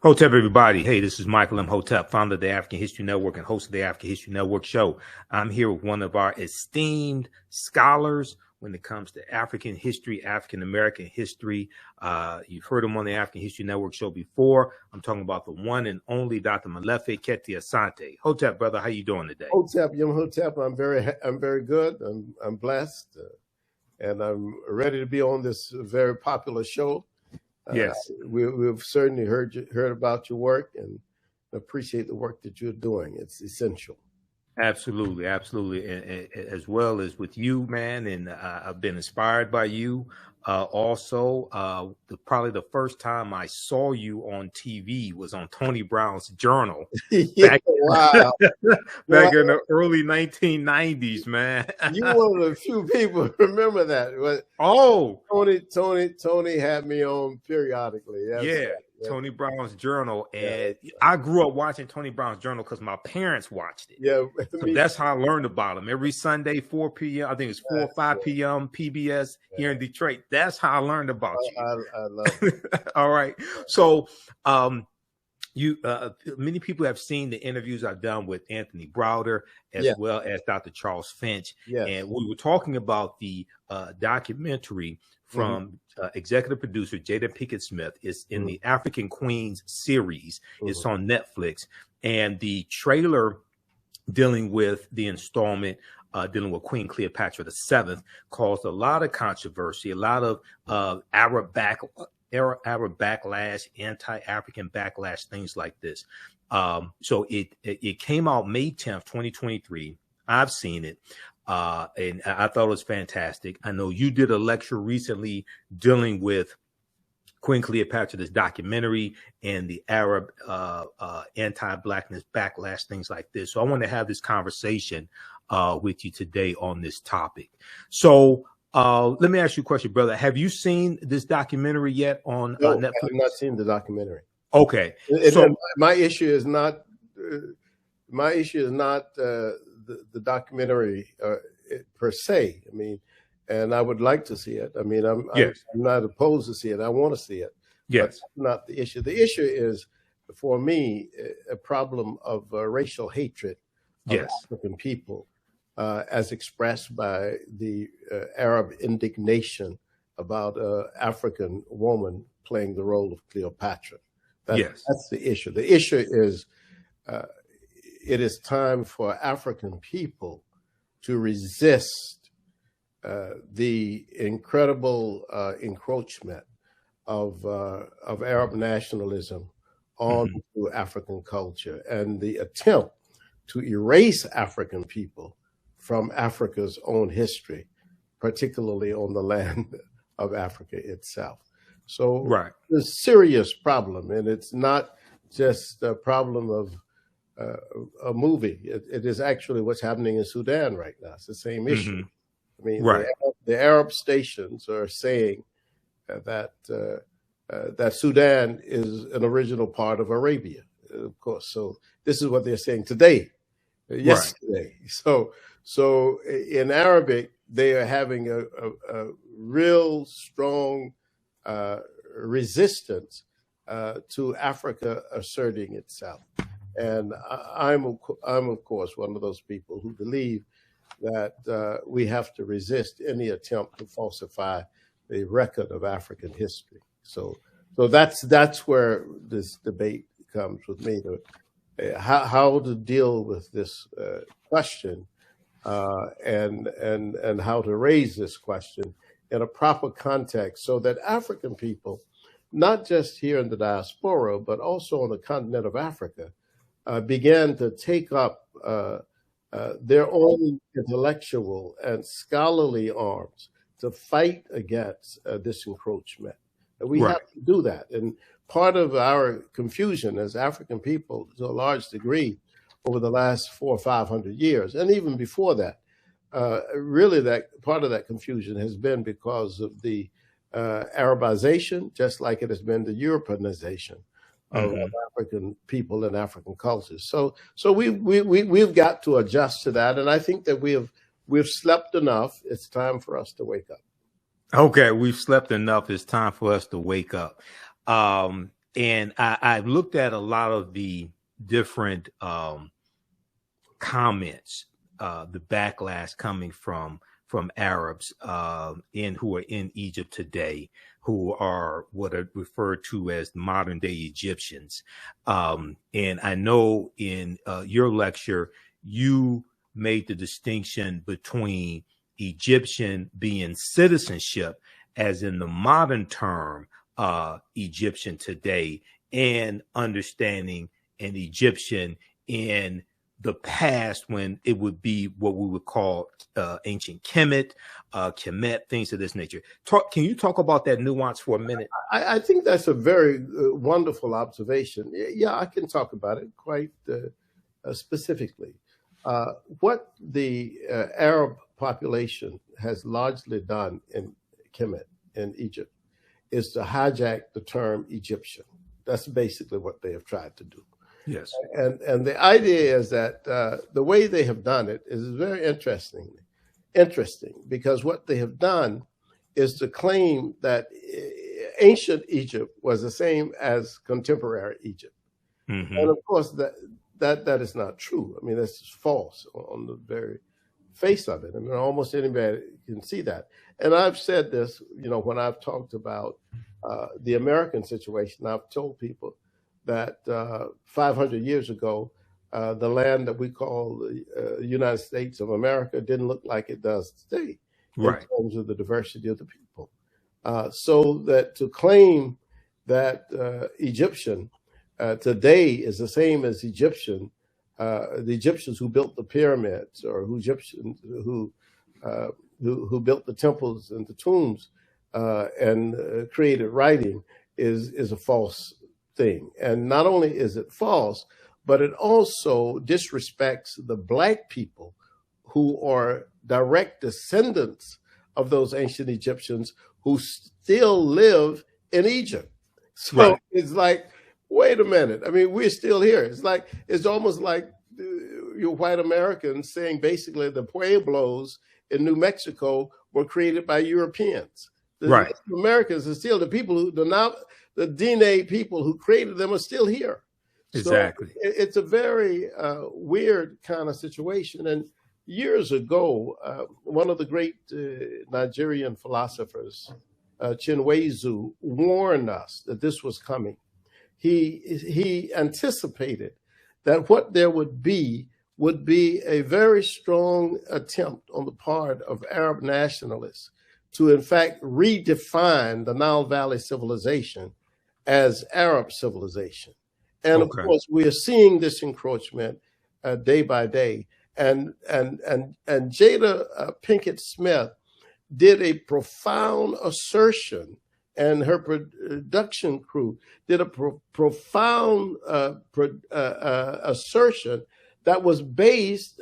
Hotep, everybody. Hey, this is Michael Imhotep, founder of the African History Network and host of the African History Network show. I'm here with one of our esteemed scholars when it comes to African history, African American history. You've heard him on the African History Network show before. I'm talking about the one and only Dr. Molefi Kete Asante. Hotep, brother, how you doing today? Hotep, Imhotep, I'm very good. I'm blessed, and I'm ready to be on this very popular show. Yes, we've certainly heard about your work and appreciate the work that you're doing. It's essential. absolutely, absolutely, and as well as with you, man. And I've been inspired by you. Probably the first time I saw you on TV was on Tony Brown's Journal. Yeah, wow. Back in the early 1990s, man. You one of the few people who remember that. Oh, Tony had me on periodically. Yeah. Tony Brown's Journal, and I grew up watching Tony Brown's Journal because my parents watched it. Yeah, so that's how I learned about him. Every Sunday, 4 p.m. I think it's 4 or 5 p.m. PBS here in Detroit. That's how I learned about you. I love it. All right. So, many people have seen the interviews I've done with Anthony Browder as well as Dr. Charles Finch, and we were talking about the documentary from executive producer Jada Pinkett-Smith. Is in the African Queens series. It's on Netflix, and the trailer dealing with the installment dealing with Queen Cleopatra VII caused a lot of controversy, a lot of Arab backlash, anti-African backlash, things like this. So it came out May 10th, 2023. I've seen it. And I thought it was fantastic. I know you did a lecture recently dealing with Queen Cleopatra, this documentary, and the Arab anti-Blackness backlash, things like this. So I want to have this conversation with you today on this topic. So let me ask you a question, brother. Have you seen this documentary yet on Netflix? I have not seen the documentary. Okay. So my issue is not the documentary per se. I mean, and I would like to see it. I mean, I'm not opposed to see it. I want to see it. Yes. But that's not the issue. The issue is, for me, a problem of racial hatred of African people, as expressed by the Arab indignation about an African woman playing the role of Cleopatra. That's the issue. The issue is it is time for African people to resist the incredible encroachment of Arab nationalism onto African culture and the attempt to erase African people from Africa's own history, particularly on the land of Africa itself. So it's a serious problem, and it's not just a problem of a movie. It is actually what's happening in Sudan right now. It's the same issue. I mean, the Arab stations are saying that Sudan is an original part of Arabia, of course. So this is what they're saying today, yesterday. So in Arabic, they are having a real strong resistance to Africa asserting itself. And I'm of course one of those people who believe that we have to resist any attempt to falsify the record of African history. So that's where this debate comes with me, how to deal with this question and how to raise this question in a proper context so that African people, not just here in the diaspora, but also on the continent of Africa, began to take up their own intellectual and scholarly arms to fight against this encroachment. We have to do that. And part of our confusion as African people, to a large degree, over the last 400 or 500 years, and even before that, really that part of that confusion has been because of the Arabization, just like it has been the Europeanization of African people and African cultures. So we've got to adjust to that, and I think that we've slept enough. It's time for us to wake up. Okay, we've slept enough. It's time for us to wake up. And I've looked at a lot of the different comments, the backlash coming from Arabs who are in Egypt today, who are what are referred to as modern day Egyptians. And I know in your lecture, you made the distinction between Egyptian being citizenship, as in the modern term Egyptian today, and understanding an Egyptian in the past when it would be what we would call ancient Kemet, things of this nature. Can you talk about that nuance for a minute? I think that's a very wonderful observation. Yeah, I can talk about it quite specifically. What the Arab population has largely done in Kemet, in Egypt, is to hijack the term Egyptian. That's basically what they have tried to do. Yes. And the idea is that the way they have done it is very interesting, because what they have done is to claim that ancient Egypt was the same as contemporary Egypt. Mm-hmm. And of course, that is not true. I mean, that's false on the very face of it. I mean, almost anybody can see that. And I've said this, when I've talked about the American situation, I've told people that 500 years ago, the land that we call the United States of America didn't look like it does today, right, in terms of the diversity of the people. So that to claim that Egyptian today is the same as the Egyptians who built the pyramids, or Egyptians who built the temples and the tombs and created writing is a false thing. And not only is it false, but it also disrespects the Black people who are direct descendants of those ancient Egyptians who still live in Egypt. So right. It's like, wait a minute. I mean, we're still here. It's almost like you white Americans saying basically the Pueblos in New Mexico were created by Europeans. The Americans are still the people who the DNA people who created them are still here. Exactly. So it's a very weird kind of situation. And years ago, one of the great Nigerian philosophers, Chinwezu, warned us that this was coming. He anticipated that what there would be a very strong attempt on the part of Arab nationalists to, in fact, redefine the Nile Valley civilization as Arab civilization. And of course, we are seeing this encroachment day by day. And Jada Pinkett-Smith did a profound assertion, and her production crew did a profound assertion that was based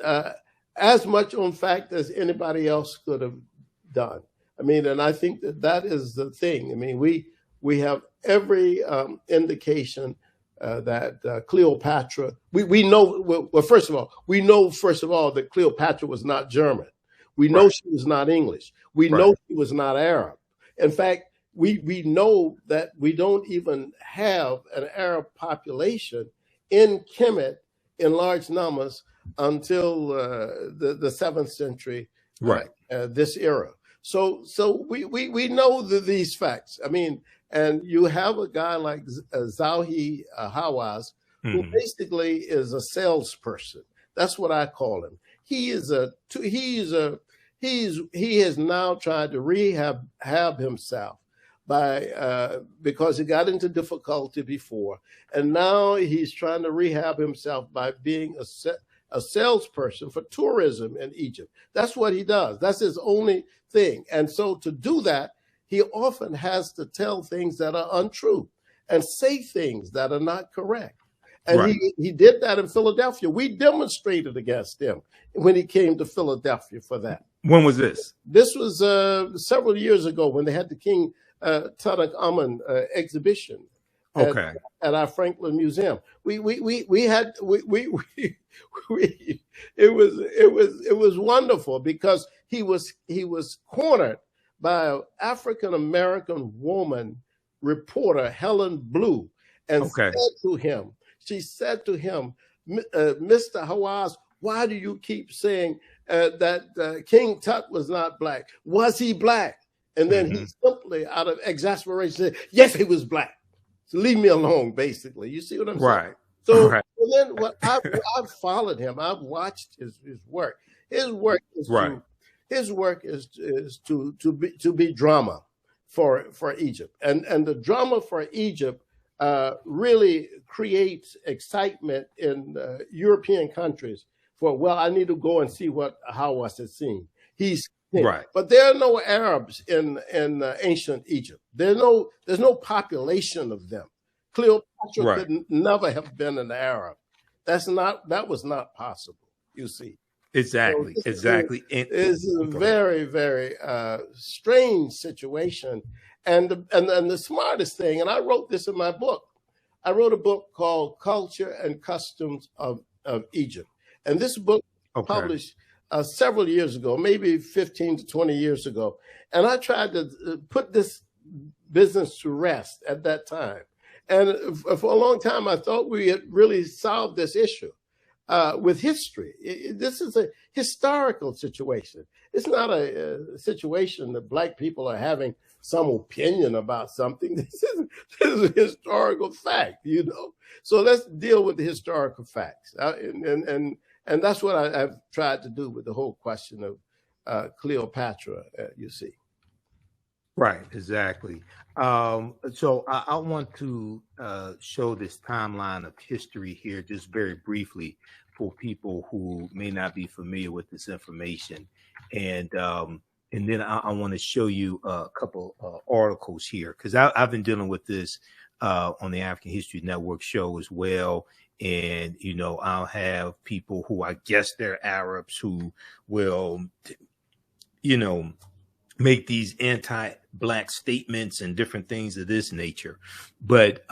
as much on fact as anybody else could have done. I mean, and I think that is the thing. I mean, we have every indication that Cleopatra, we know, well, first of all, that Cleopatra was not German. We know she was not English. We know she was not Arab. In fact, we know that we don't even have an Arab population in Kemet in large numbers until the 7th century, this era. So we know these facts. I mean, and you have a guy like Zahi Hawass, who basically is a salesperson. That's what I call him. He has now tried to rehab himself because he got into difficulty before, and now he's trying to rehab himself by being a salesperson for tourism in Egypt. That's what he does. That's his only thing. And so to do that, he often has to tell things that are untrue and say things that are not correct. And he did that in Philadelphia. We demonstrated against him when he came to Philadelphia for that. When was this? This was several years ago when they had the King Tutankhamun exhibition at our Franklin Museum. It was wonderful because he was cornered by an African-American woman reporter, Helen Blue. and Okay. she said to him, Mr. Hawaz, why do you keep saying that King Tut was not black? Was he black? And then he simply, out of exasperation, said, yes, he was black. So leave me alone, basically. You see what I'm saying? So then I've followed him. I've watched his work. His work is to be drama for Egypt. And the drama for Egypt really creates excitement in European countries for, well, I need to go and see what Hawass has seen. He's right. But there are no Arabs in ancient Egypt. There's no population of them. Cleopatra could never have been an Arab. That was not possible, you see. Exactly. So it's a very, very strange situation. And the smartest thing, and I wrote this in my book, I wrote a book called Culture and Customs of Egypt. And this book was published several years ago, maybe 15 to 20 years ago. And I tried to put this business to rest at that time. And for a long time, I thought we had really solved this issue with history. This is a historical situation. It's not a situation that Black people are having some opinion about something. This is a historical fact, you know. So let's deal with the historical facts. And that's what I've tried to do with the whole question of Cleopatra, you see. Right, exactly. So I want to show this timeline of history here just very briefly for people who may not be familiar with this information. And then I want to show you a couple articles here, because I've been dealing with this on the African History Network show as well. And, you know, I'll have people who I guess they're Arabs who will, you know, make these anti-Black statements and different things of this nature. But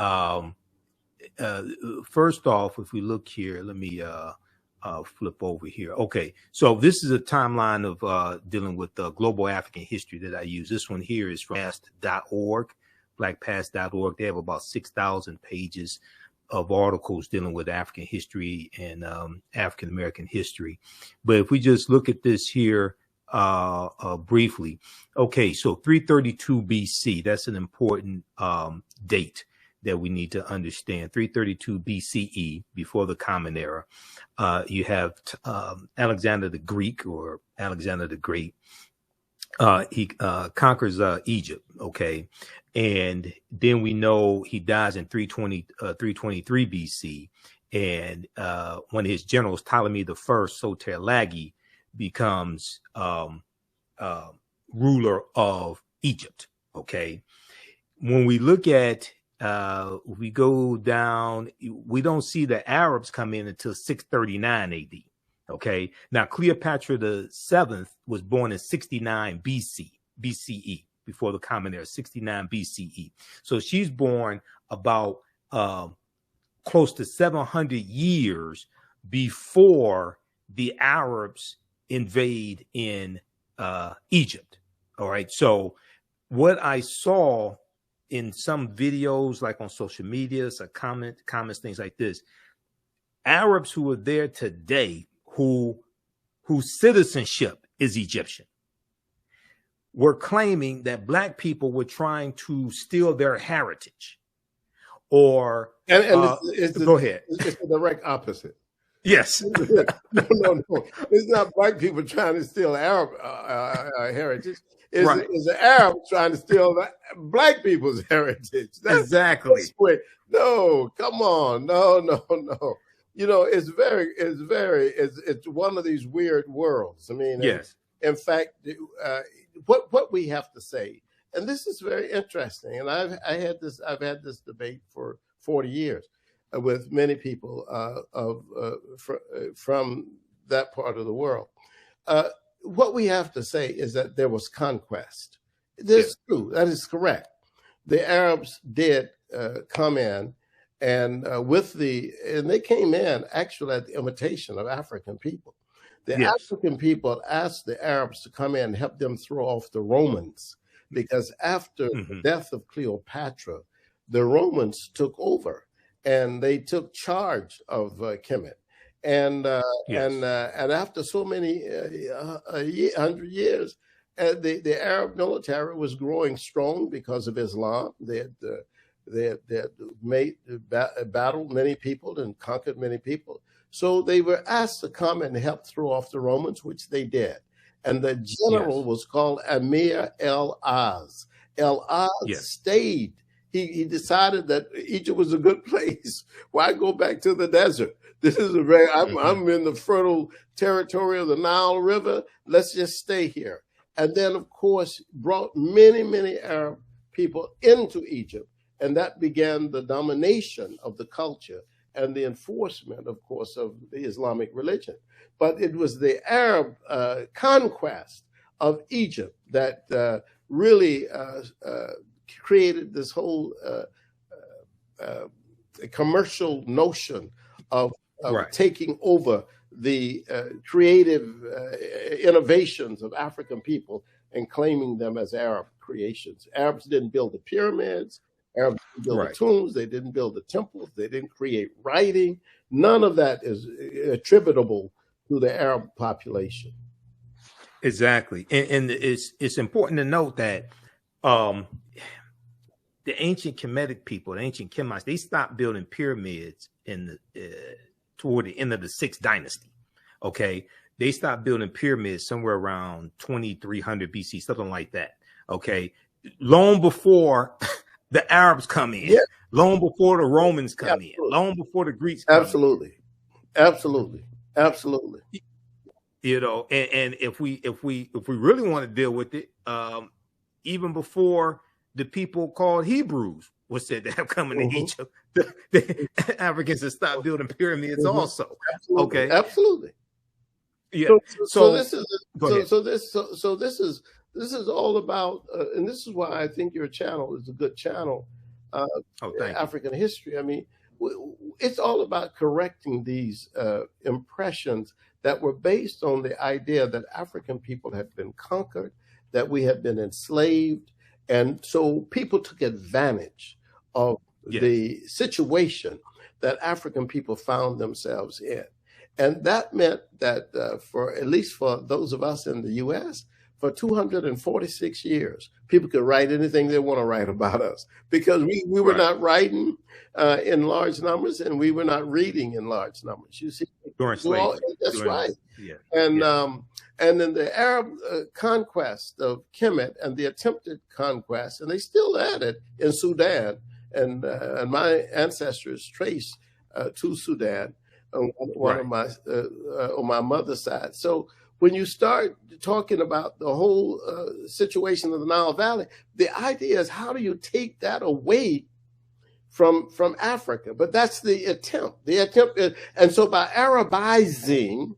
first off, if we look here, let me flip over here. Okay, so this is a timeline of dealing with global African history that I use. This one here is from blackpast.org, blackpast.org. They have about 6,000 pages of articles dealing with African history and African American history. But if we just look at this here briefly, okay, so 332 BC, that's an important date that we need to understand. 332 BCE, before the Common Era. You have Alexander the Greek, or Alexander the Great. He conquers Egypt, okay? And then we know he dies in 323 BC. And one of his generals, Ptolemy I Soter-Lagi, becomes ruler of Egypt, okay? When we look at, we go down, we don't see the Arabs come in until 639 AD, okay? Now, Cleopatra VII was born in 69 BCE, before the Common Era, 69 BCE. So she's born about close to 700 years before the Arabs invade in Egypt. All right. So what I saw in some videos, like on social media, some comments, things like this, Arabs who are there today, whose citizenship is Egyptian, were claiming that Black people were trying to steal their heritage. Or go ahead. It's the direct opposite. Yes. No. It's not Black people trying to steal Arab heritage. It's the Arabs trying to steal Black people's heritage. Exactly. No, come on. No. You know, it's one of these weird worlds. I mean, yes. In fact, what we have to say, and this is very interesting, and I've had this debate for 40 years with many people from that part of the world. What we have to say is that there was conquest. That's true. That is correct. The Arabs did come in, and they came in actually at the invitation of African people. The African people asked the Arabs to come in and help them throw off the Romans, because after the death of Cleopatra, the Romans took over. and they took charge of Kemet. And after so many 100 years, the Arab military was growing strong because of Islam. They had battled many people and conquered many people. So they were asked to come and help throw off the Romans, which they did. And the general was called Amir el-Az. El-Az stayed. He decided that Egypt was a good place. Why go back to the desert? This is a very, I'm in the fertile territory of the Nile River. Let's just stay here. And then, of course, brought many, many Arab people into Egypt. And that began the domination of the culture and the enforcement, of course, of the Islamic religion. But it was the Arab conquest of Egypt that really created this whole commercial notion of taking over the creative innovations of African people and claiming them as Arab creations. Arabs didn't build the pyramids. Arabs didn't build the tombs. They didn't build the temples. They didn't create writing. None of that is attributable to the Arab population. Exactly. And it's important to note that the ancient Kemetic people, the ancient Kemites, they stopped building pyramids in the toward the end of the 6th dynasty. Okay. They stopped building pyramids somewhere around 2300 BC, something like that. Okay. Long before the Arabs come in, long before the Romans come in, long before the Greeks come in. Absolutely. You know, and if we really want to deal with it, even before the people called Hebrews was said to have come into Egypt, the Africans have stopped building pyramids also. Okay, absolutely. Yeah. So this is all about, and this is why I think your channel is a good channel. African history. I mean, it's all about correcting these impressions that were based on the idea that African people had been conquered, that we had been enslaved. And so people took advantage of the situation that African people found themselves in. And that meant that for at least for those of us in the U.S., for 246 years, people could write anything they want to write about us because we were not writing in large numbers and we were not reading in large numbers. You see, that's right. Yeah. And then the Arab conquest of Kemet and the attempted conquest, and they still at it in Sudan, and my ancestors trace to Sudan on my mother's side. So when you start talking about the whole situation of the Nile Valley, the idea is how do you take that away from Africa? But that's the attempt. The attempt is, and so by Arabizing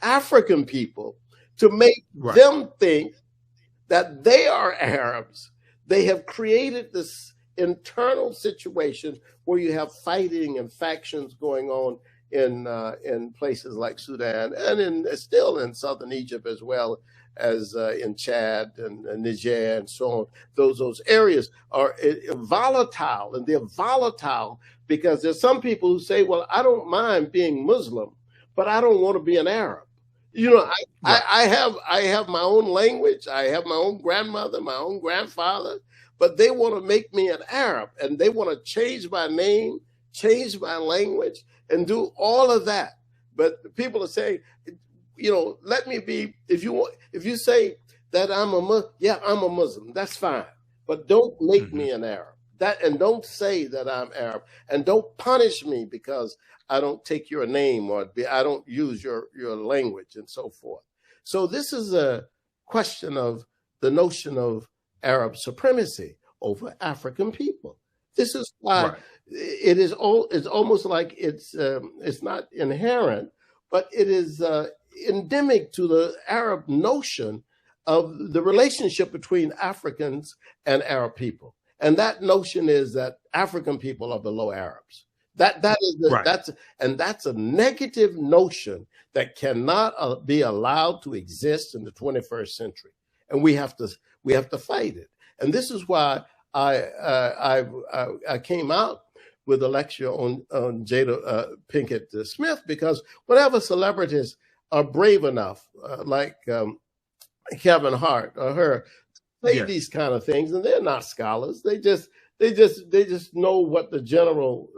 African people to make them think that they are Arabs, they have created this internal situation where you have fighting and factions going on in places like Sudan and still in southern Egypt as well as in Chad and Niger and so on. Those areas are volatile, and they're volatile because there's some people who say, well, I don't mind being Muslim, but I don't want to be an Arab. You know, I have my own language. I have my own grandmother, my own grandfather, but they want to make me an Arab, and they want to change my name, change my language, and do all of that. But people are saying, you know, let me be, if you say that I'm a Muslim, that's fine. But don't make me an Arab. And don't say that I'm Arab. And don't punish me because I don't take your name or I don't use your language and so forth. So this is a question of the notion of Arab supremacy over African people. This is why it's almost like it's not inherent, but it is endemic to the Arab notion of the relationship between Africans and Arab people. And that notion is that African people are below Arabs. That's a negative notion that cannot be allowed to exist in the 21st century. And we have to fight it. And this is why I came out with a lecture on Jada Pinkett-Smith, because whenever celebrities are brave enough, like Kevin Hart or her, say these kind of things, and they're not scholars. They just know what the general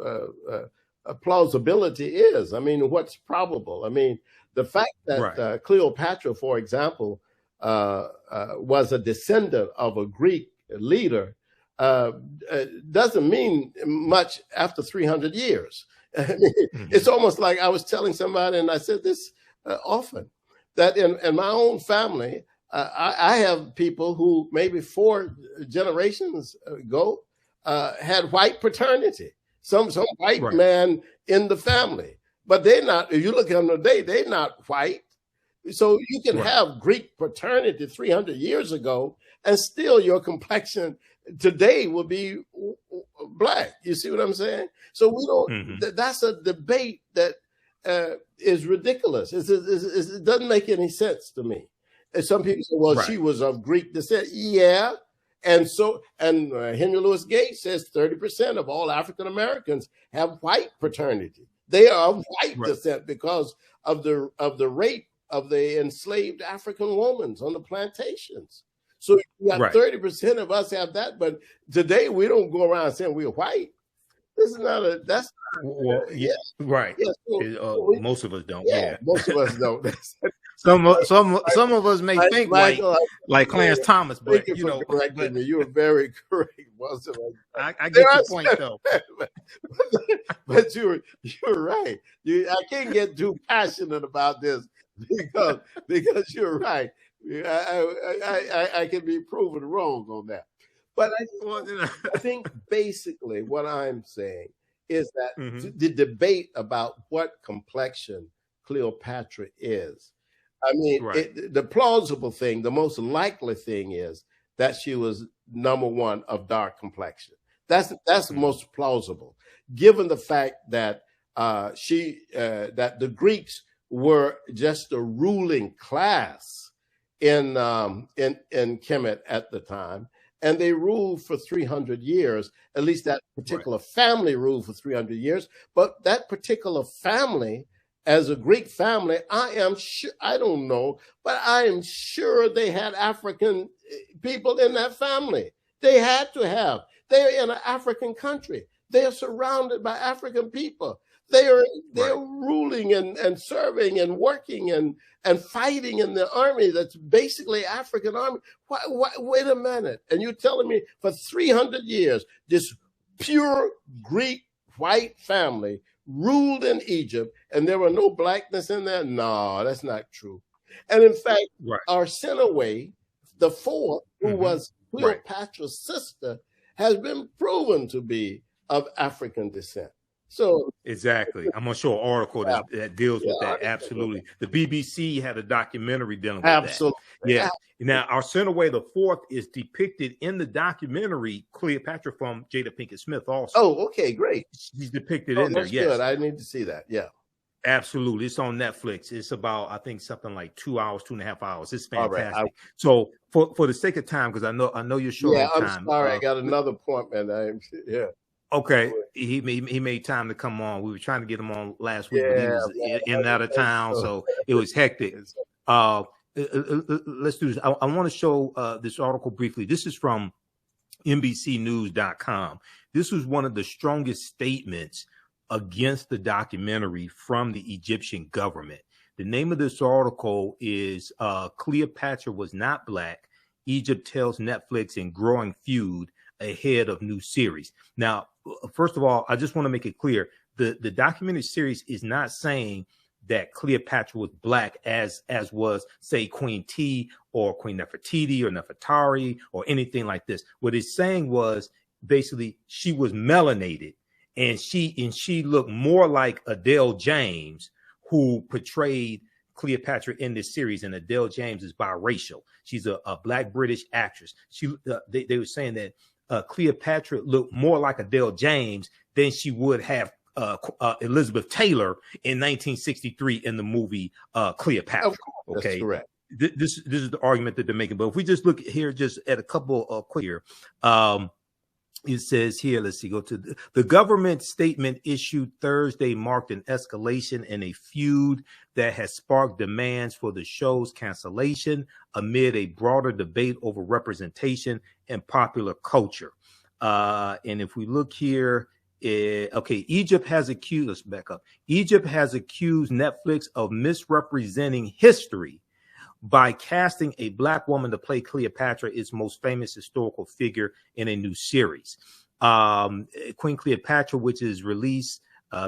plausibility is. I mean, what's probable. I mean, the fact that Cleopatra, for example, was a descendant of a Greek leader doesn't mean much after 300 years. I mean, it's almost like I was telling somebody, and I said this often, that in my own family, I have people who maybe 4 generations ago had white paternity, some white man in the family, but they're not. If you look at them today, they're not white. So you can have Greek paternity 300 years ago, and still your complexion today will be black. You see what I'm saying? So we don't. That's a debate that is ridiculous. It doesn't make any sense to me. And some people say, "Well, she was of Greek descent." Yeah, and Henry Louis Gates says 30% of all African Americans have white paternity. They are of white descent because of the rape of the enslaved African women on the plantations. So you got 30% of us have that, but today we don't go around saying we're white. This is not a. That's right. Yeah, so most of us don't. Yeah, most of us don't. Some of us may think Michael, like Clarence Thomas, but you know, me. You were very correct. I get your point though. But you're right. I can't get too passionate about this because you're right. I can be proven wrong on that. But I think basically what I'm saying is that the debate about what complexion Cleopatra is. I mean, the plausible thing, the most likely thing is that she was number one of dark complexion. That's most plausible, given the fact that that the Greeks were just a ruling class in Kemet at the time, and they ruled for 300 years. At least that particular family ruled for 300 years. But that particular family, as a Greek family, I am sure, I don't know, but I am sure they had African people in that family. They had to have. They're in an African country. They're surrounded by African people. They're ruling and serving and working and fighting in the army that's basically African army. Wait a minute. And you're telling me for 300 years, this pure Greek white family ruled in Egypt and there were no blackness in there? No, that's not true. And in fact, Arsinoe, the fourth, who was Cleopatra's sister, has been proven to be of African descent. So exactly, I'm gonna show an article that deals with that. Absolutely, the BBC had a documentary dealing with that. Yeah. Now, Arsinoe the Fourth is depicted in the documentary Cleopatra from Jada Pinkett-Smith. Also, okay, great. She's depicted in there. Yes, good. I need to see that. Yeah, absolutely. It's on Netflix. It's about, I think, something like 2 hours, 2.5 hours. It's fantastic. So for the sake of time, because I know you're short on time. I'm sorry, I got another appointment. Okay, he made time to come on. We were trying to get him on last week, but he was in and out of town, so it was hectic. Let's do this. I want to show this article briefly. This is from NBCnews.com. This was one of the strongest statements against the documentary from the Egyptian government. The name of this article is Cleopatra Was Not Black. Egypt Tells Netflix in Growing Feud Ahead of New Series. Now, first of all, I just want to make it clear, the documentary series is not saying that Cleopatra was black as was, say, Queen T or Queen Nefertiti or Nefertari or anything like this. What it's saying was basically she was melanated, and she looked more like Adele James, who portrayed Cleopatra in this series. And Adele James is biracial. She's a black British actress. They were saying that Cleopatra looked more like Adele James than she would have Elizabeth Taylor in 1963 in the movie Cleopatra. Of course, okay, that's correct. This is the argument that they're making. But if we just look here, just at a couple of quick here, it says here, let's see, go to the government statement issued Thursday marked an escalation in a feud that has sparked demands for the show's cancellation amid a broader debate over representation and popular culture. And if we look here, okay, Egypt has accused, let's back up. Egypt has accused Netflix of misrepresenting history by casting a Black woman to play Cleopatra, its most famous historical figure, in a new series. Queen Cleopatra, which is released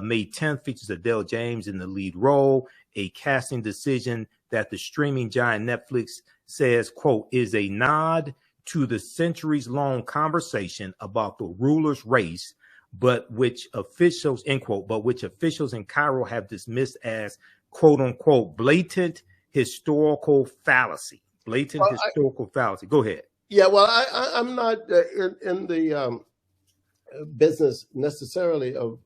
May 10th, features Adele James in the lead role, a casting decision that the streaming giant Netflix says, quote, is a nod to the centuries-long conversation about the ruler's race, but which officials, end quote, but which officials in Cairo have dismissed as, quote unquote, blatant historical fallacy. Historical fallacy. Go ahead. Yeah, well, I'm not in the business necessarily of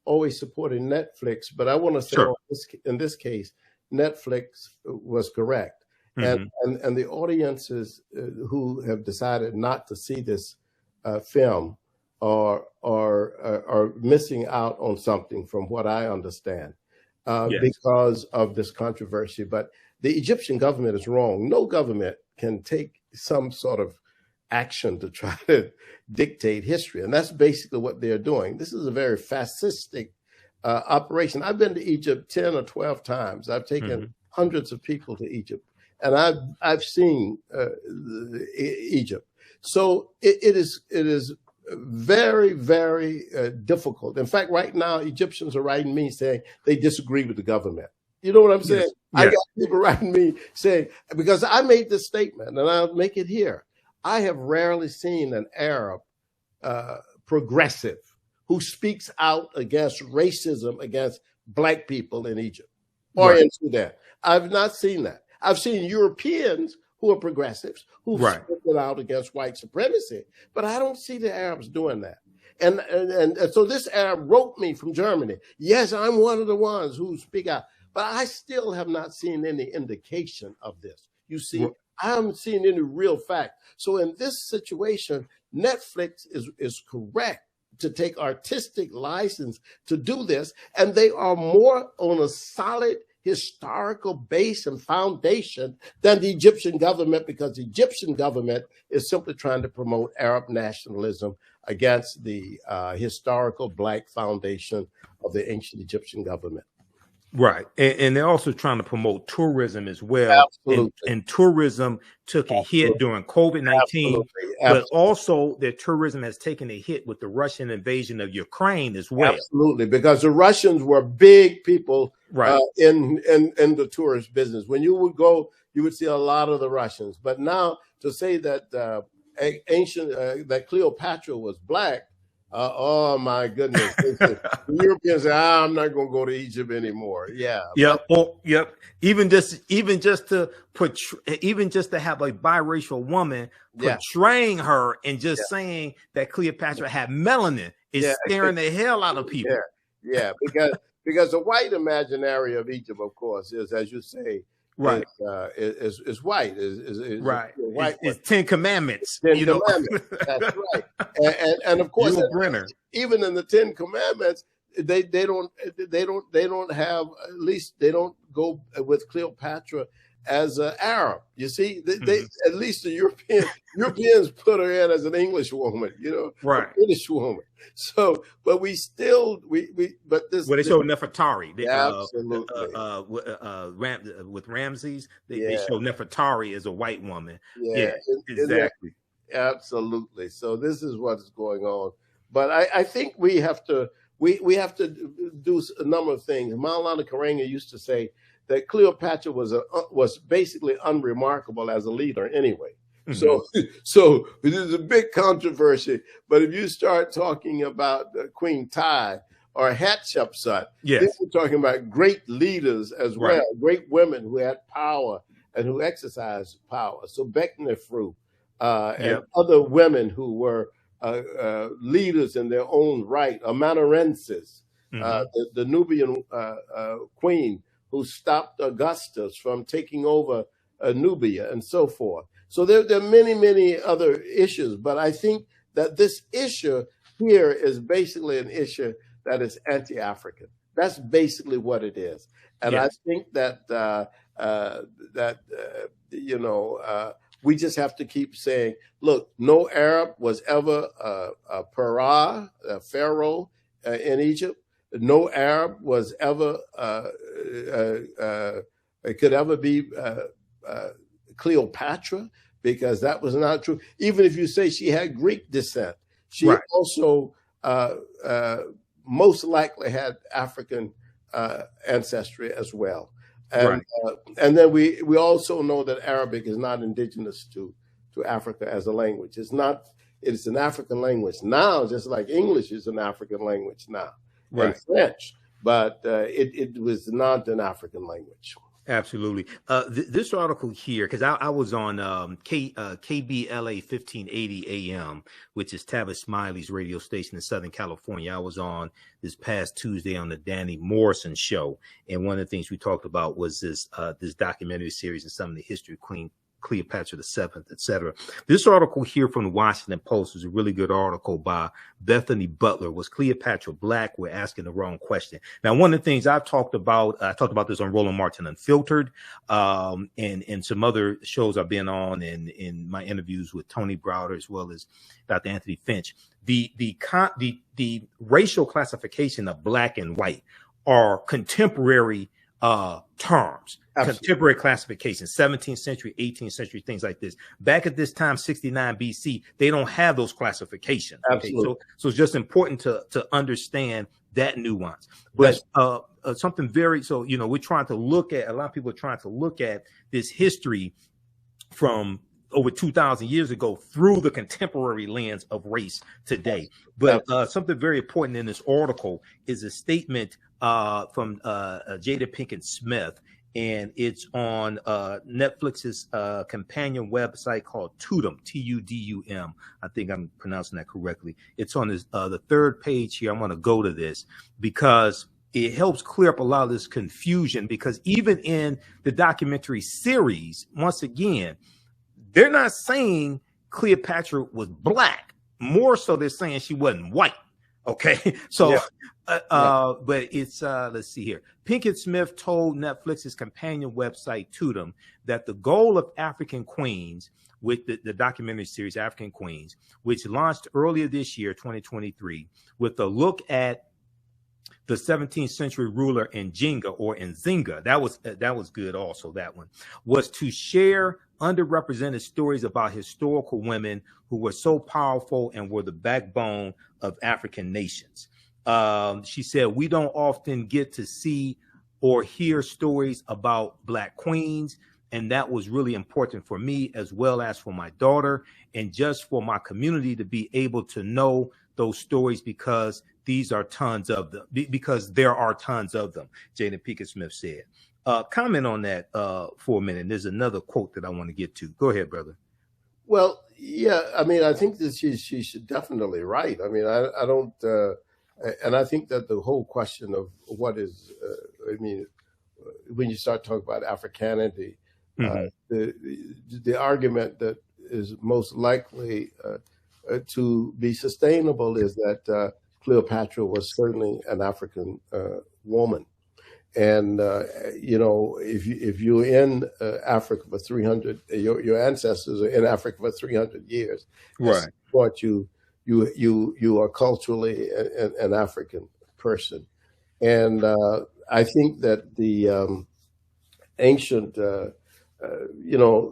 always supporting Netflix, but I want to say, sure, in this case, Netflix was correct. Mm-hmm. And the audiences who have decided not to see this film are missing out on something, from what I understand. Yes. Because of this controversy. But the Egyptian government is wrong. No government can take some sort of action to try to dictate history. And that's basically what they're doing. This is a very fascistic operation. I've been to Egypt 10 or 12 times. I've taken hundreds of people to Egypt, and I've seen Egypt. So it is very, very difficult. In fact, right now, Egyptians are writing me saying they disagree with the government. You know what I'm saying? Yes. I got people writing me saying, because I made this statement, and I'll make it here. I have rarely seen an Arab progressive who speaks out against racism against Black people in Egypt or in Sudan. I've not seen that. I've seen Europeans who are progressives, who've spoken out against white supremacy, but I don't see the Arabs doing that. And so this Arab wrote me from Germany. Yes, I'm one of the ones who speak out, but I still have not seen any indication of this. You see, I haven't seen any real fact. So in this situation, Netflix is correct to take artistic license to do this, and they are more on a solid historical base and foundation than the Egyptian government, because the Egyptian government is simply trying to promote Arab nationalism against the historical Black foundation of the ancient Egyptian government. Right. And they're also trying to promote tourism as well. Absolutely. And tourism took a hit during COVID-19, but also their tourism has taken a hit with the Russian invasion of Ukraine as well. Absolutely, because the Russians were big people in the tourist business. When you would go, you would see a lot of the Russians. But now to say that that Cleopatra was Black, oh my goodness! The Europeans say, I'm not going to go to Egypt anymore. Yeah. Yep. Yep. Even just to have a biracial woman portraying her and just saying that Cleopatra had melanin is scaring the hell out of people. Yeah. Because the white imaginary of Egypt, of course, is, as you say, is white. White. It's 10 Commandments. 10 Commandments. That's right. And of course, even in the 10 Commandments, they don't have, at least they don't go with Cleopatra as an Arab. You see, they at least the Europeans put her in as an English woman, a British woman. So, but we but this. Well, they show Nefertari. Absolutely. With Ramses, they show Nefertari as a white woman. Yeah, exactly. Absolutely. So this is what is going on. But I think we have to do a number of things. Maulana Karenga used to say that Cleopatra was basically unremarkable as a leader anyway. So there's a big controversy. But if you start talking about Queen Ty or Hatshepsut, we're talking about great leaders as well, great women who had power and who exercised power. So Becknefru and other women who were leaders in their own right, Amanirensis, the Nubian queen who stopped Augustus from taking over Nubia and so forth. So there are many, many other issues, but I think that this issue here is basically an issue that is anti-African. That's basically what it is. And I think that we just have to keep saying, look, no Arab was ever a pharaoh in Egypt. No Arab was ever could ever be Cleopatra, because that was not true. Even if you say she had Greek descent, she also most likely had African ancestry as well. And and then we also know that Arabic is not indigenous to Africa as a language. It's not. It's an African language now, just like English is an African language now, and French. But it was not an African language. Absolutely. This article here, because I was on KBLA 1580 AM, which is Tavis Smiley's radio station in Southern California. I was on this past Tuesday on the Danny Morrison show, and one of the things we talked about was this documentary series and some of the history of Queen Cleopatra VII, etc. This article here from the Washington Post is a really good article by Bethany Butler. Was Cleopatra black? We're asking the wrong question. Now, one of the things I talked about this on Roland Martin Unfiltered, and some other shows I've been on, in my interviews with Tony Browder as well as Dr. Anthony Finch. The racial classification of black and white are contemporary terms. Absolutely. Contemporary classification, 17th century, 18th century, things like this. Back at this time, 69 BC, they don't have those classifications. Absolutely. Okay? So it's just important to understand that nuance. But something very, we're trying to look at, a lot of people are trying to look at this history from over 2,000 years ago through the contemporary lens of race today. But something very important in this article is a statement from Jada Pinkett-Smith, and it's on Netflix's companion website called Tudum, Tudum. I think I'm pronouncing that correctly. It's on the third page here. I'm going to go to this because it helps clear up a lot of this confusion, because even in the documentary series, once again, they're not saying Cleopatra was black. More so, they're saying she wasn't white. Okay, so, but it's, let's see here. Pinkett-Smith told Netflix's companion website, Tudum, that the goal of African Queens, with the documentary series African Queens, which launched earlier this year, 2023, with a look at the 17th century ruler Njinga or Nzinga, that was good also, that one, was to share underrepresented stories about historical women who were so powerful and were the backbone of African nations. She said, we don't often get to see or hear stories about Black queens, and that was really important for me as well as for my daughter, and just for my community to be able to know those stories, because these are tons of them, because there are tons of them, Jada Pinkett-Smith said. Comment on that for a minute. There's another quote that I want to get to. Go ahead, brother. Well, yeah, I mean, I think that she's definitely right. I mean, I don't, and I think that the whole question of what is, I mean, when you start talking about Africanity, the argument that is most likely to be sustainable is that Cleopatra was certainly an African woman. And, if you're in Africa for 300, your ancestors are in Africa for 300 years. Right. But you are culturally an African person. And I think that the ancient,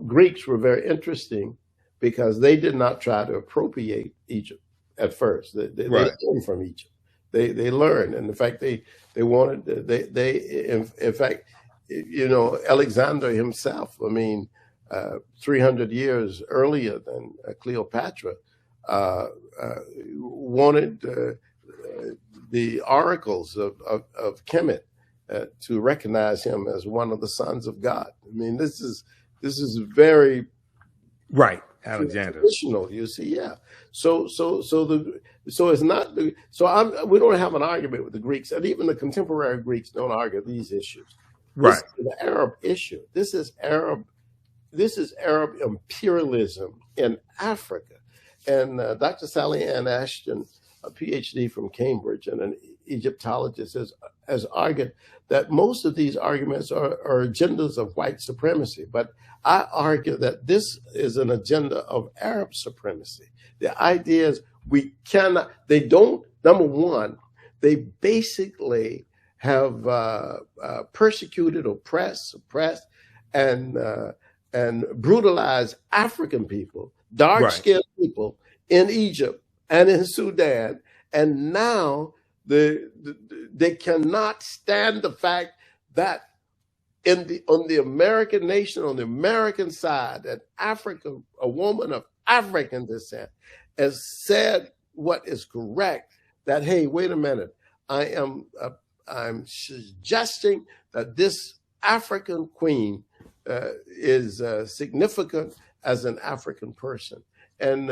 Greeks were very interesting, because they did not try to appropriate Egypt at first. They learned from Egypt. They learned, and in fact, they wanted. In fact, Alexander himself. I mean, 300 years earlier than Cleopatra, wanted the oracles of Kemet to recognize him as one of the sons of God. I mean, this is very right. Alexander. Traditional, you see, yeah. So it's not. We don't have an argument with the Greeks, and even the contemporary Greeks don't argue these issues. Right. This is the Arab issue. This is Arab imperialism in Africa, And Dr. Sally Ann Ashton, a PhD from Cambridge and an Egyptologist, has argued that most of these arguments are agendas of white supremacy. But I argue that this is an agenda of Arab supremacy. The idea is we cannot, they don't, number one, they basically have persecuted, oppressed, suppressed, and brutalized African people, dark-skinned people in Egypt and in Sudan, and now they cannot stand the fact that on the American nation, on the American side, that Africa, a woman of African descent, has said what is correct. That, hey, wait a minute, I'm suggesting that this African queen is significant as an African person, and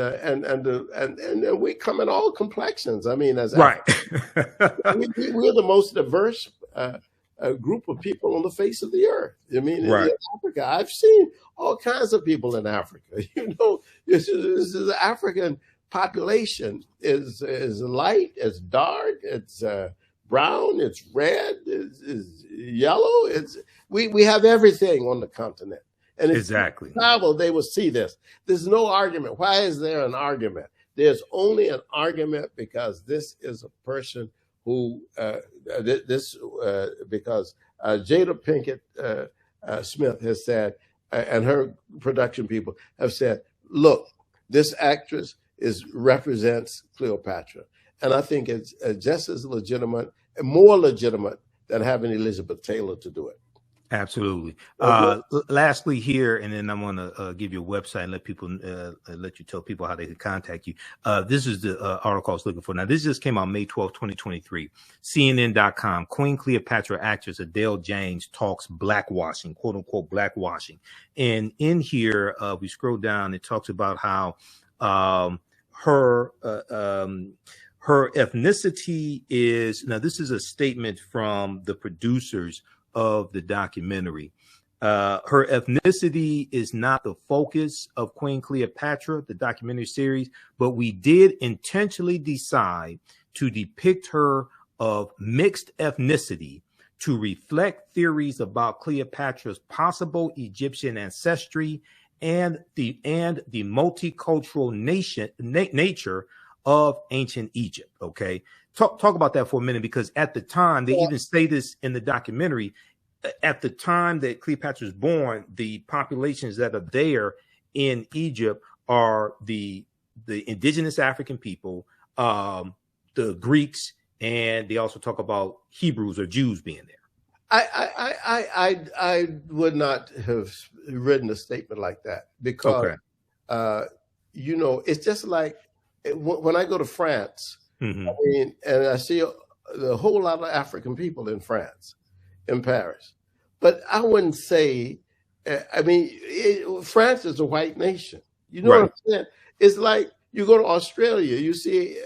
we come in all complexions. I mean, as right, we're the most diverse group of people on the face of the earth. I mean, in Africa, I've seen all kinds of people in Africa. You know, this is the African population is light, it's dark, it's brown, it's red, it's yellow. We have everything on the continent. And if you travel, they will see this. There's no argument. Why is there an argument? There's only an argument because this is a person who because Jada Pinkett-Smith has said, and her production people have said, look, this actress represents Cleopatra. And I think it's just as legitimate and more legitimate than having Elizabeth Taylor to do it. Absolutely. Lastly here, and then I'm going to give you a website and let you tell people how they can contact you. This is the article I was looking for. Now, this just came out May 12, 2023. CNN.com. Queen Cleopatra actress Adele James talks blackwashing, quote unquote, blackwashing. And in here, we scroll down, it talks about how her ethnicity is, now this is a statement from the producers of the documentary. Her ethnicity is not the focus of Queen Cleopatra, the documentary series, but we did intentionally decide to depict her of mixed ethnicity to reflect theories about Cleopatra's possible Egyptian ancestry and the multicultural nature of ancient Egypt. Okay. Talk about that for a minute, because at the time, they even say this in the documentary, at the time that Cleopatra was born, the populations that are there in Egypt are the indigenous African people, the Greeks, and they also talk about Hebrews or Jews being there. I would not have written a statement like that because, you know, it's just like when I go to France, I mean, and I see a whole lot of African people in France, in Paris. But I wouldn't say, I mean, France is a white nation. You know what I'm saying? It's like you go to Australia, you see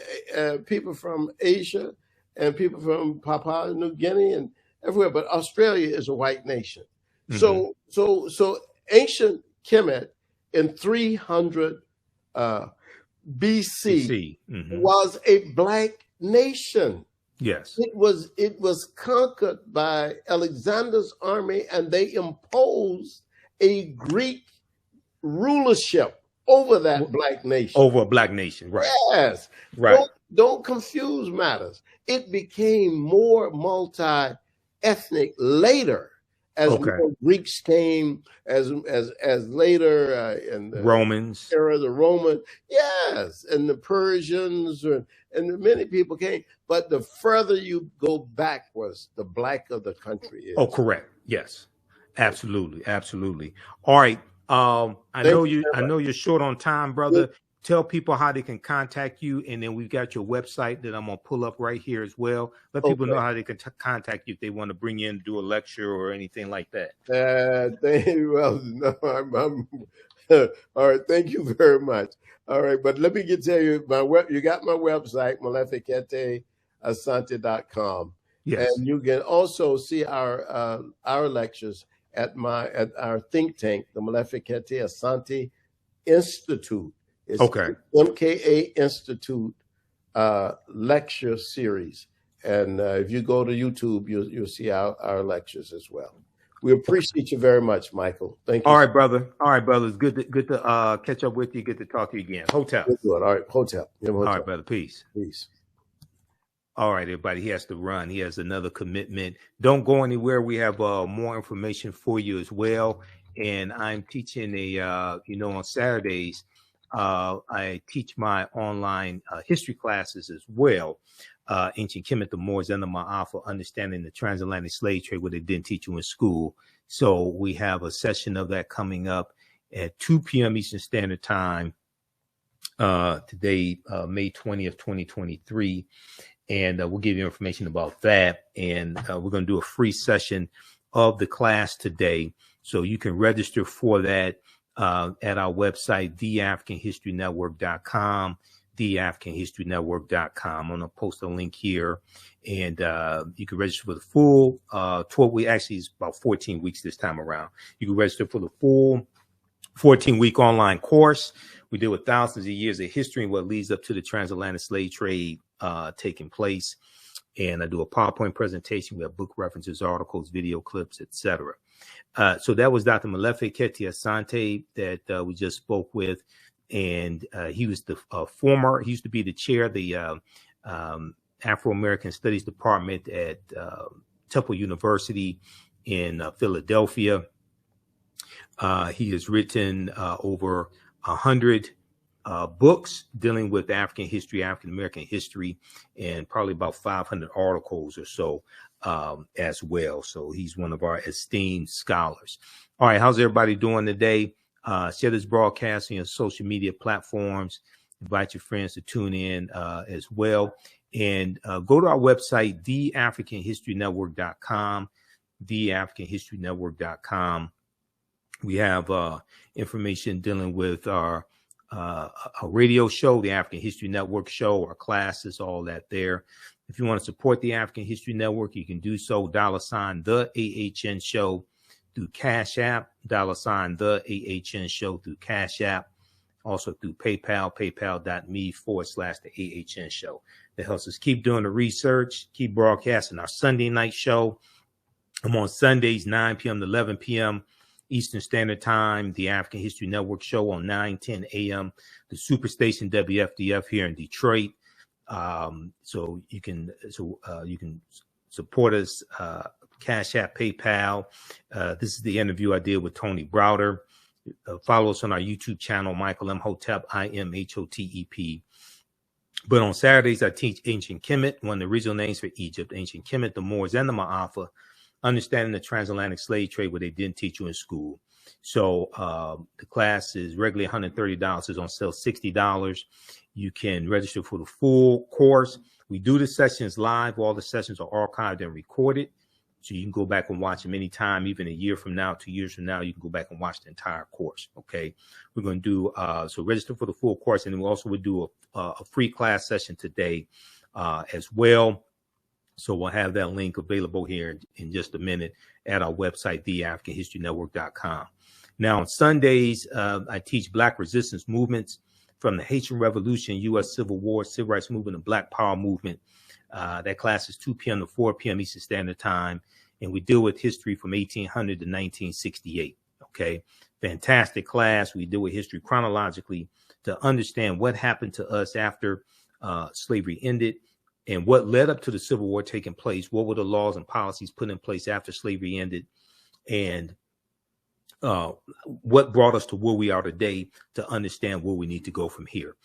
people from Asia and people from Papua New Guinea and everywhere, but Australia is a white nation. So ancient Kemet in 300 BC was a black nation. Yes, it was conquered by Alexander's army, and they imposed a Greek rulership over that black nation. Over a black nation, right? Yes, right. Don't confuse matters. It became more multi-ethnic later as more Greeks came, as later in the Romans era, the Roman, yes, and the Persians, and many people came. But the further you go backwards, the blacker the country is. Oh, correct. Yes, absolutely, absolutely. All right. I know you're short on time, brother. Tell people how they can contact you, and then we've got your website that I'm gonna pull up right here as well. Let people know how they can contact you if they want to bring you in to do a lecture or anything like that. All right. Thank you very much. All right, but let me tell you, you got my website, Molefi Kete Asante.com. Yes, and you can also see our lectures at our think tank, the Molefi Kete Asante Institute. It's Okay. MKA Institute lecture series. And if you go to YouTube, you'll see our lectures as well. We appreciate you very much, Michael. Thank you. All right, brother. All right, brother. It's good to catch up with you. Good to talk to you again. Hotep. All right, Hotep. All right, brother. Peace. Peace. All right, everybody. He has to run. He has another commitment. Don't go anywhere. We have more information for you as well. And I'm teaching on Saturdays, I teach my online history classes as well. Ancient Kemet, the Moors, and the Maafa, understanding the transatlantic slave trade, what they didn't teach you in school. So we have a session of that coming up at 2 p.m. Eastern Standard Time today, May 20th, 2023. And we'll give you information about that. And we're going to do a free session of the class today. So you can register for that at our website, TheAHNShow.com, TheAHNShow.com. I'm going to post a link here. And you can register for the full 12 weeks. Actually, it's about 14 weeks this time around. You can register for the full 14-week online course. We deal with thousands of years of history and what leads up to the transatlantic slave trade taking place. And I do a PowerPoint presentation. We have book references, articles, video clips, etc. So that was Dr. Molefi Kete Asante that we just spoke with. And he was the he used to be the chair of the Afro-American Studies Department at Temple University in Philadelphia. He has written over 100 books dealing with African history, African American history, and probably about 500 articles or so as well. So he's one of our esteemed scholars. All right, how's everybody doing today? Share this broadcast on your social media platforms. Invite your friends to tune in as well. And go to our website, TheAfricanHistoryNetwork.com, TheAfricanHistoryNetwork.com. We have information dealing with our a radio show, the African History Network show, our classes, all that there. If you want to support the African History Network, you can do so. $ the AHN show through Cash App, $ the AHN show through Cash App, also through PayPal, paypal.me/the AHN show. That helps us keep doing the research, keep broadcasting our Sunday night show. I'm on Sundays, 9 p.m. to 11 p.m. Eastern Standard Time, the African History Network show on 9:10 a.m. The Superstation WFDF here in Detroit. So you can support us. Cash App, PayPal. This is the interview I did with Tony Browder. Follow us on our YouTube channel, Michael Imhotep, IMHOTEP. But on Saturdays, I teach Ancient Kemet, one of the original names for Egypt, Ancient Kemet, the Moors, and the Maafa, understanding the transatlantic slave trade, what they didn't teach you in school. So the class is regularly $130. It's on sale $60. You can register for the full course. We do the sessions live. All the sessions are archived and recorded. So you can go back and watch them anytime, even a year from now, 2 years from now, you can go back and watch the entire course. Okay. We're going to do, so register for the full course. And then we also would do a free class session today as well. So we'll have that link available here in just a minute at our website, TheAfricanHistoryNetwork.com. Now on Sundays, I teach Black resistance movements from the Haitian Revolution, U.S. Civil War, Civil Rights Movement, and Black Power Movement. That class is 2 p.m. to 4 p.m. Eastern Standard Time. And we deal with history from 1800 to 1968. Okay. Fantastic class. We deal with history chronologically to understand what happened to us after slavery ended and what led up to the Civil War taking place. What were the laws and policies put in place after slavery ended? And what brought us to where we are today to understand where we need to go from here.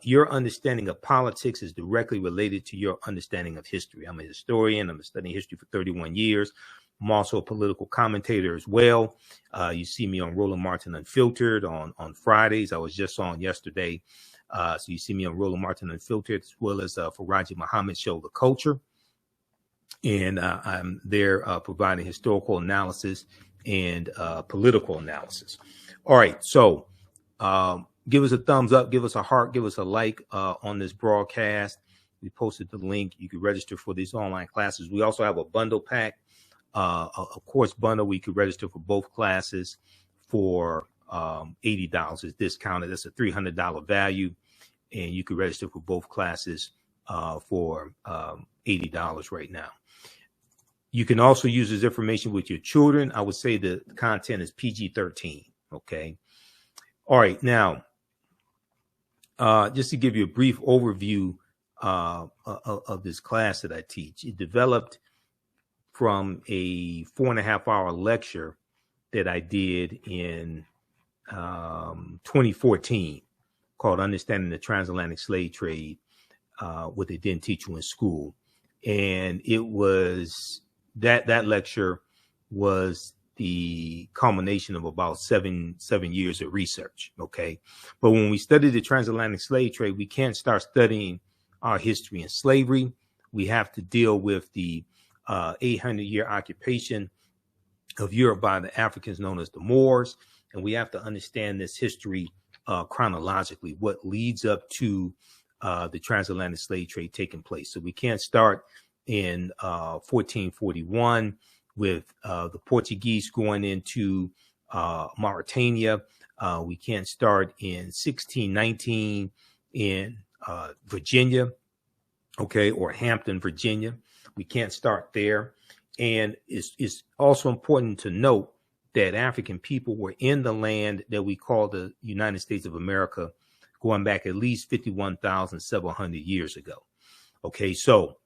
Your understanding of politics is directly related to your understanding of history. I'm a historian. I'm studying history for 31 years. I'm also a political commentator as well. You see me on Roland Martin Unfiltered on Fridays. I was just on yesterday. So you see me on Roland Martin Unfiltered, as well as for Raji Muhammad's show, The Culture. And I'm there providing historical analysis and political analysis. All right. So give us a thumbs up, give us a heart, give us a like on this broadcast. We posted the link. You can register for these online classes. We also have a bundle pack, a course bundle where you can register for both classes for $80 is discounted. That's a $300 value, and you can register for both classes for $80 right now. You can also use this information with your children. I would say the content is PG-13. Okay. All right. Now, just to give you a brief overview of this class that I teach, it developed from a 4.5-hour lecture that I did in 2014 called Understanding the Transatlantic Slave Trade, what they didn't teach you in school. And it was that lecture was the culmination of about seven years of research. Okay. But when we study the transatlantic slave trade, we can't start studying our history in slavery. We have to deal with the 800-year occupation of Europe by the Africans known as the Moors. And we have to understand this history chronologically, what leads up to the transatlantic slave trade taking place. So we can't start in 1441 with the Portuguese going into Mauritania. We can't start in 1619 in Virginia, okay, or Hampton, Virginia. We can't start there. And it's also important to note that African people were in the land that we call the United States of America going back at least 51,700 years ago. Okay, so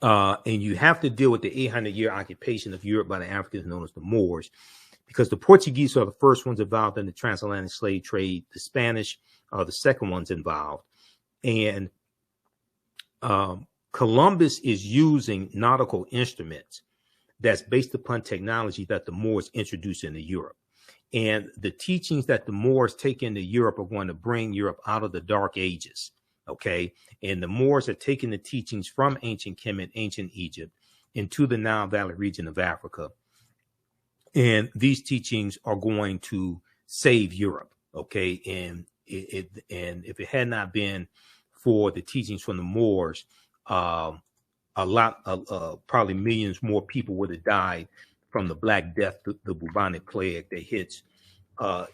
and you have to deal with the 800-year occupation of Europe by the Africans known as the Moors, because the Portuguese are the first ones involved in the transatlantic slave trade. The Spanish are the second ones involved. And Columbus is using nautical instruments that's based upon technology that the Moors introduced into Europe. And the teachings that the Moors take into Europe are going to bring Europe out of the Dark Ages. Okay. And the Moors are taking the teachings from ancient Kemet, ancient Egypt, into the Nile Valley region of Africa. And these teachings are going to save Europe. Okay. And if it had not been for the teachings from the Moors, probably millions more people would have died from the Black Death, the bubonic plague that hits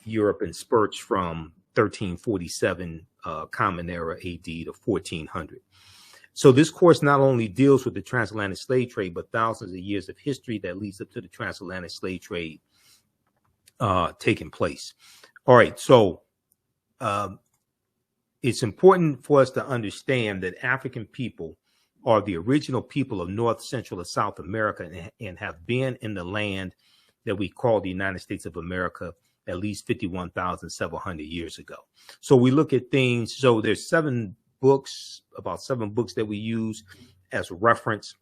Europe in spurts from 1347 Common Era AD to 1400. So this course not only deals with the transatlantic slave trade, but thousands of years of history that leads up to the transatlantic slave trade taking place. All right, so it's important for us to understand that African people are the original people of North, Central, and South America and have been in the land that we call the United States of America at least 51,700 years ago. So we look at things. So there's about seven books that we use as a reference.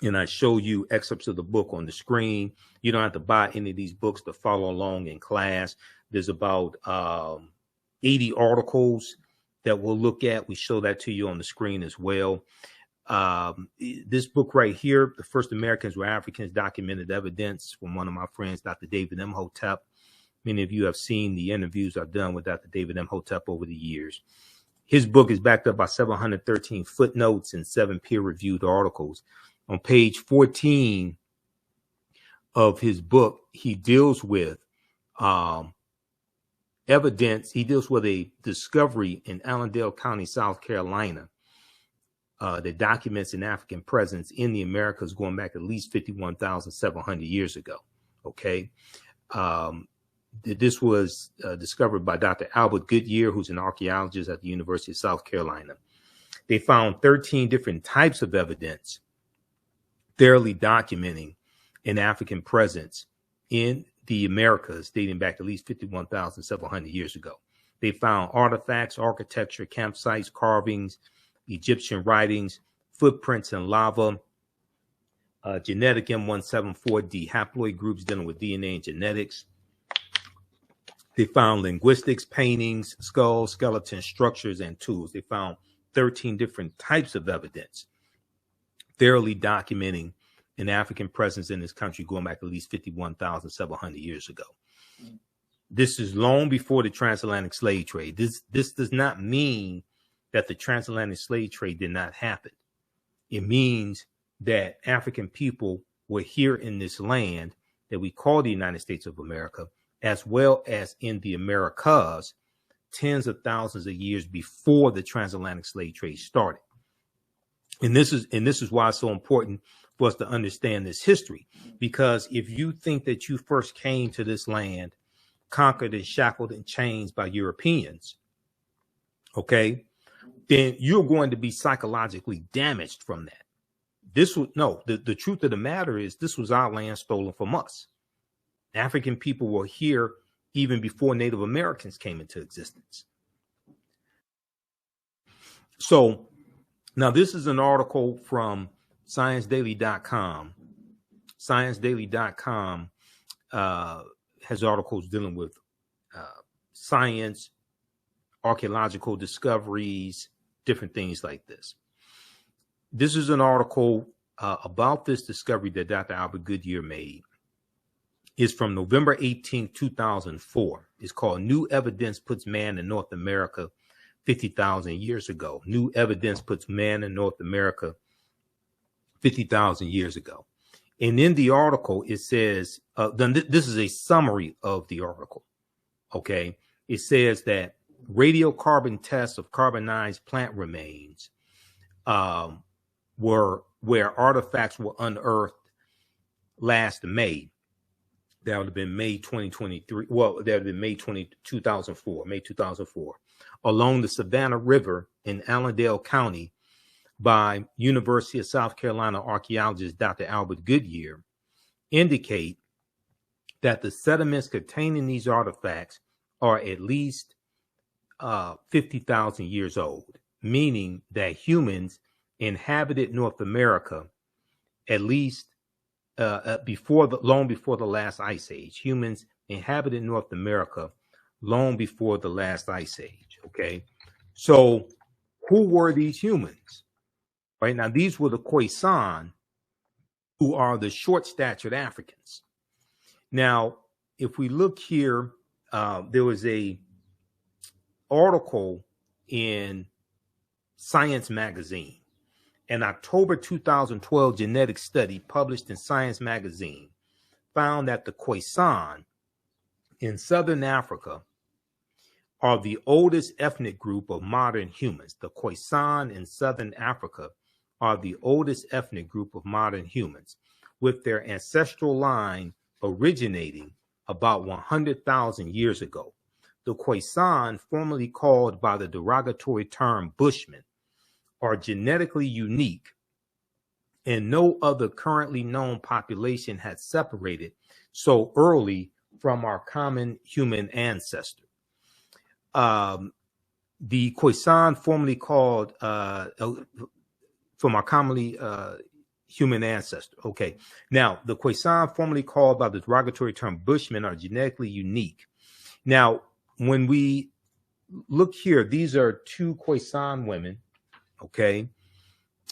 And I show you excerpts of the book on the screen. You don't have to buy any of these books to follow along in class. There's about 80 articles that we'll look at. We show that to you on the screen as well. This book right here, The First Americans Were Africans, Documented Evidence, from one of my friends, Dr. David Imhotep. Many of you have seen the interviews I've done with Dr. David Imhotep over the years. His book is backed up by 713 footnotes and 7 peer-reviewed articles. On page 14 of his book, he deals with evidence. He deals with a discovery in Allendale County, South Carolina, that documents an African presence in the Americas going back at least 51,700 years ago. Okay. This was discovered by Dr. Albert Goodyear, who's an archaeologist at the University of South Carolina. They found 13 different types of evidence thoroughly documenting an African presence in the Americas dating back at least 51,700 years ago. They found artifacts, architecture, campsites, carvings, Egyptian writings, footprints in lava, genetic M174D haploid groups dealing with DNA and genetics. They found linguistics, paintings, skulls, skeletons, structures, and tools. They found 13 different types of evidence thoroughly documenting an African presence in this country going back at least 51,700 years ago. This is long before the transatlantic slave trade. This does not mean that the transatlantic slave trade did not happen. It means that African people were here in this land that we call the United States of America as well as in the Americas tens of thousands of years before the transatlantic slave trade started. And this is why it's so important for us to understand this history, because if you think that you first came to this land conquered and shackled and chained by Europeans, okay, then you're going to be psychologically damaged from that. The truth of the matter is this was our land stolen from us. African people were here even before Native Americans came into existence. So now this is an article from ScienceDaily.com. ScienceDaily.com has articles dealing with science, archaeological discoveries, different things like this. This is an article about this discovery that Dr. Albert Goodyear made. It's from November 18, 2004. It's called New Evidence Puts Man in North America 50,000 years ago. New evidence puts man in North America 50,000 years ago. And in the article, it says, this is a summary of the article. Okay. It says that radiocarbon tests of carbonized plant remains were where artifacts were unearthed last May. That would have been May 2023. Well, that would have been May 2004, along the Savannah River in Allendale County by University of South Carolina archaeologist Dr. Albert Goodyear, indicate that the sediments containing these artifacts are at least 50,000 years old, meaning that humans inhabited North America at least long before the last ice age. Humans inhabited North America long before the last ice age. Okay, so who were these humans? Right now, these were the Khoisan, who are the short-statured Africans. Now, if we look here, there was a article in Science magazine. An October 2012 genetic study published in Science magazine found that the Khoisan in Southern Africa are the oldest ethnic group of modern humans. The Khoisan in Southern Africa are the oldest ethnic group of modern humans, with their ancestral line originating about 100,000 years ago. The Khoisan, formerly called by the derogatory term Bushmen, are genetically unique, and no other currently known population has separated so early from our common human ancestor. The Khoisan, formerly called from our commonly human ancestor. Okay, now the Khoisan, formerly called by the derogatory term Bushmen, are genetically unique. Now, when we look here, these are two Khoisan women. Okay,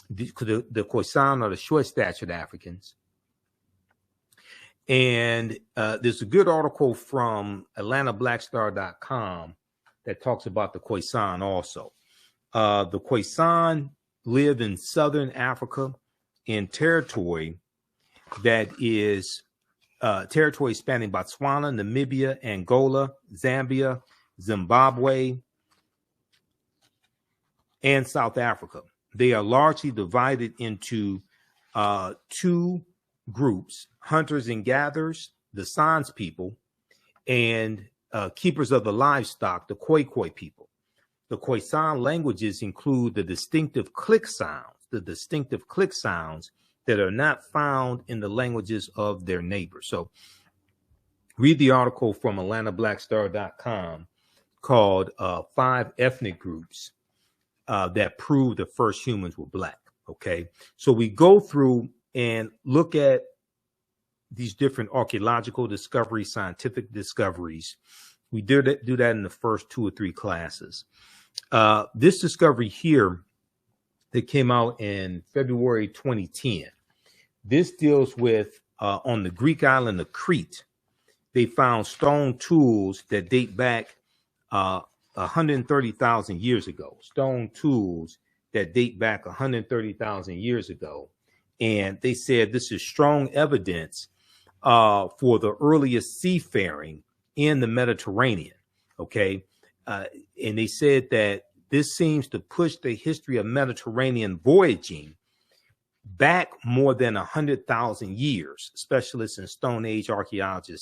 the Khoisan are the short-statured Africans. And there's a good article from AtlantaBlackStar.com that talks about the Khoisan also. The Khoisan live in Southern Africa in territory that is territory spanning Botswana, Namibia, Angola, Zambia, Zimbabwe, and South Africa. They are largely divided into two groups: hunters and gatherers, the Sans people, and keepers of the livestock, the Khoikhoi people. The Khoisan languages include the distinctive click sounds that are not found in the languages of their neighbors. So read the article from AtlantaBlackStar.com called 5 Ethnic Groups that prove the first humans were black. Okay, so we go through and look at these different archaeological discoveries, scientific discoveries. We do that in the first 2 or 3 classes. This discovery here that came out in February 2010, this deals with on the Greek island of Crete. They found stone tools that date back 130,000 years ago. Stone tools that date back 130,000 years ago. And they said this is strong evidence for the earliest seafaring in the Mediterranean. Okay. And they said that this seems to push the history of Mediterranean voyaging back more than 100,000 years. Specialists in Stone Age archaeology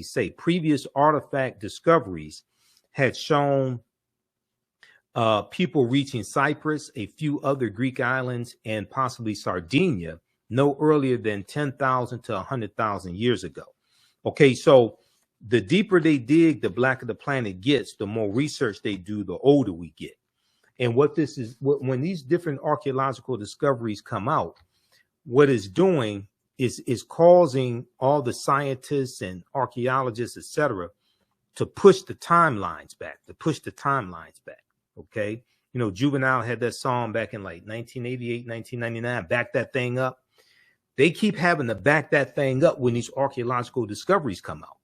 say previous artifact discoveries had shown people reaching Cyprus, a few other Greek islands, and possibly Sardinia no earlier than 10,000 to 100,000 years ago. Okay, so the deeper they dig, the blacker the planet gets, the more research they do, the older we get. And what this is, when these different archaeological discoveries come out, what it's doing is causing all the scientists and archaeologists, etc., to push the timelines back, Okay. You know, Juvenile had that song back in like 1988, 1999, back that thing up. They keep having to back that thing up when these archaeological discoveries come out.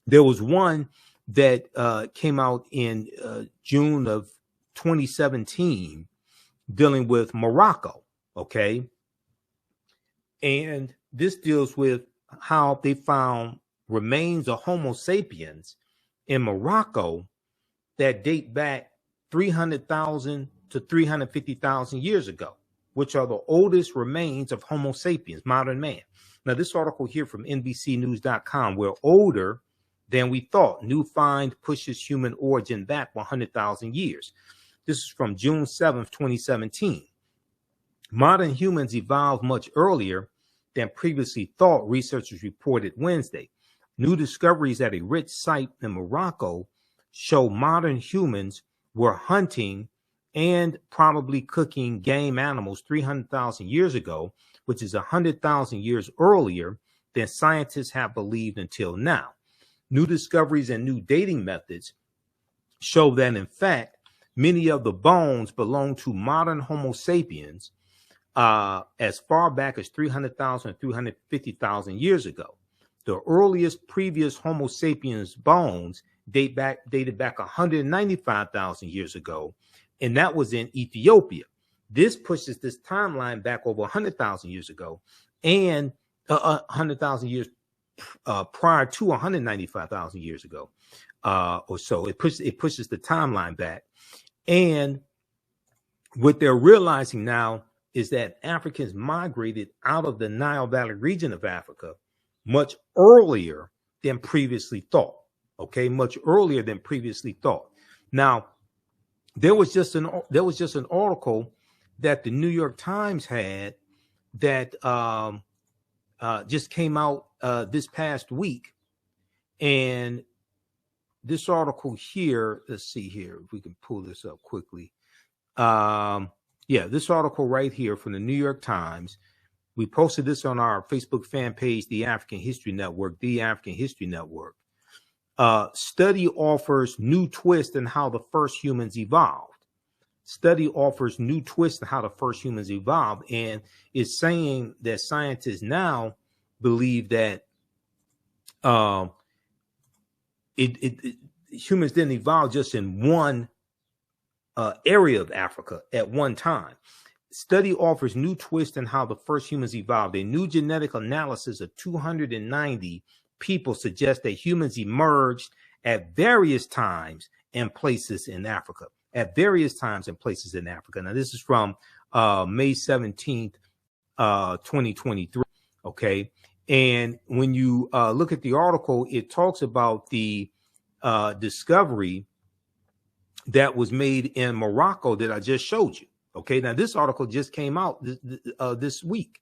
There was one that came out in June of 2017 dealing with Morocco. Okay. And this deals with how they found remains of Homo sapiens in Morocco that date back 300,000 to 350,000 years ago, which are the oldest remains of Homo sapiens, modern man. Now, this article here from NBCnews.com, we're older than we thought. New find pushes human origin back 100,000 years. This is from June 7th, 2017. Modern humans evolved much earlier than previously thought, researchers reported Wednesday. New discoveries at a rich site in Morocco show modern humans were hunting and probably cooking game animals 300,000 years ago, which is 100,000 years earlier than scientists have believed until now. New discoveries and new dating methods show that, in fact, many of the bones belong to modern Homo sapiens as far back as 300,000 and 350,000 years ago. The earliest previous Homo sapiens bones dated back 195,000 years ago, and that was in Ethiopia. This pushes this timeline back over 100,000 years ago, and 100,000 years prior to 195,000 years ago, or so. It pushes the timeline back, and what they're realizing now is that Africans migrated out of the Nile Valley region of Africa much earlier than previously thought. Okay, much earlier than previously thought. Now, there was just an article that the New York Times had that just came out this past week, and this article here. Let's see here if we can pull this up quickly. Yeah, this article right here from the New York Times. We posted this on our Facebook fan page, The African History Network, The African History Network. Study offers new twist in how the first humans evolved. Study offers new twist in how the first humans evolved, and is saying that scientists now believe that humans didn't evolve just in one area of Africa at one time. Study offers new twist in how the first humans evolved. A new genetic analysis of 290 people suggests that humans emerged at various times and places in Africa. At various times and places in Africa. Now, this is from May 17th, 2023. Okay. And when you look at the article, it talks about the discovery that was made in Morocco that I just showed you. Okay, now this article just came out this week.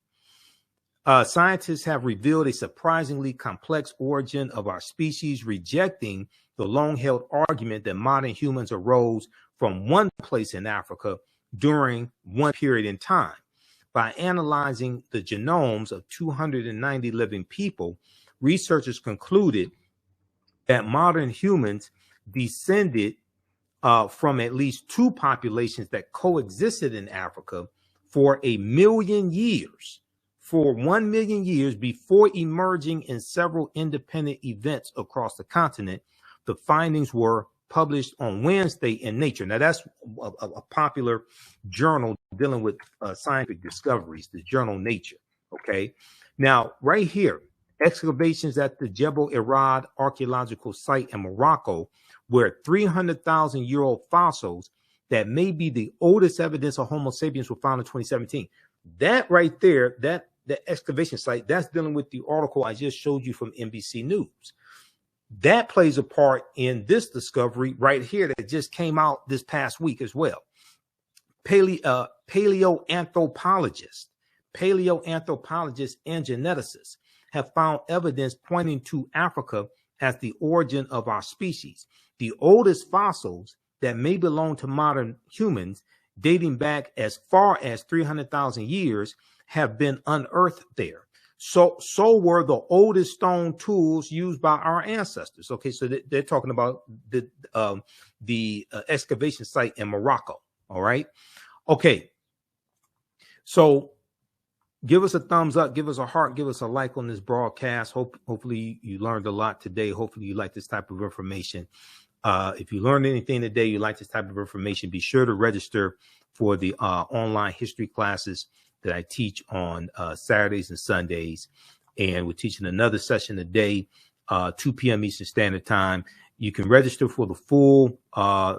Scientists have revealed a surprisingly complex origin of our species, rejecting the long-held argument that modern humans arose from one place in Africa during one period in time. By analyzing the genomes of 290 living people, researchers concluded that modern humans descended from at least two populations that coexisted in Africa for 1 million years, for 1 million years before emerging in several independent events across the continent. The findings were published on Wednesday in Nature. Now, that's a popular journal dealing with scientific discoveries, the journal Nature. Okay. Now, right here, excavations at the Jebel Irad archaeological site in Morocco, where 300,000-year-old fossils that may be the oldest evidence of Homo sapiens were found in 2017. That right there, the excavation site, that's dealing with the article I just showed you from NBC News. That plays a part in this discovery right here that just came out this past week as well. Paleoanthropologists and geneticists have found evidence pointing to Africa as the origin of our species. The oldest fossils that may belong to modern humans, dating back as far as 300,000 years, have been unearthed there. So were the oldest stone tools used by our ancestors. Okay, so they're talking about the excavation site in Morocco. All right. Okay. So give us a thumbs up, give us a heart, give us a like on this broadcast. Hopefully you learned a lot today. Hopefully you like this type of information. If you learned anything today, you like this type of information, be sure to register for the online history classes that I teach on Saturdays and Sundays. And we're teaching another session today, 2 p.m. Eastern Standard Time. You can register for the full,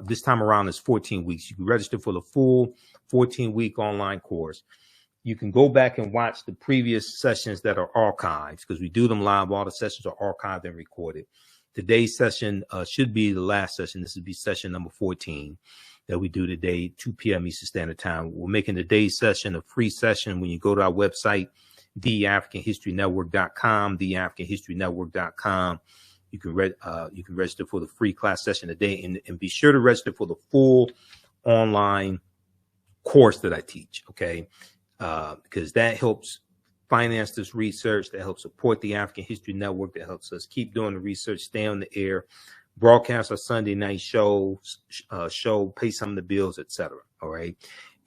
this time around is 14 weeks. You can register for the full 14-week online course. You can go back and watch the previous sessions that are archived, because we do them live. All the sessions are archived and recorded. Today's session should be the last session. This would be session number 14 that we do today, 2 p.m. Eastern Standard Time. We're making today's session a free session. When you go to our website, TheAfricanHistoryNetwork.com, TheAfricanHistoryNetwork.com, you can register for the free class session today, and be sure to register for the full online course that I teach. Okay. Because that helps finance this research, that helps support the African History Network, that helps us keep doing the research, stay on the air, broadcast our Sunday night show, pay some of the bills, etc. All right.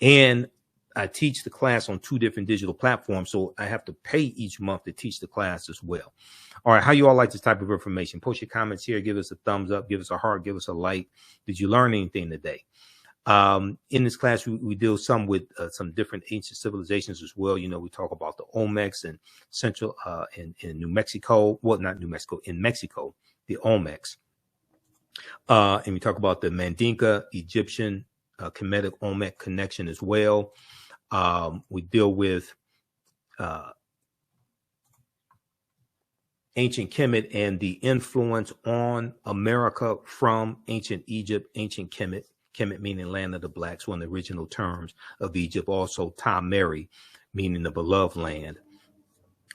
And I teach the class on 2 different digital platforms, so I have to pay each month to teach the class as well. All right. How you all like this type of information? Post your comments here. Give us a thumbs up. Give us a heart. Give us a like. Did you learn anything today? In this class, we deal some with some different ancient civilizations as well. You know, we talk about the Olmecs and Central in New Mexico. Well, not New Mexico, in Mexico, the Olmecs. And we talk about the Mandinka, Egyptian, Kemetic Olmec connection as well. We deal with ancient Kemet and the influence on America from ancient Egypt, ancient Kemet. Kemet meaning land of the blacks, one of the original terms of Egypt. Also, Ta-Meri, meaning the beloved land.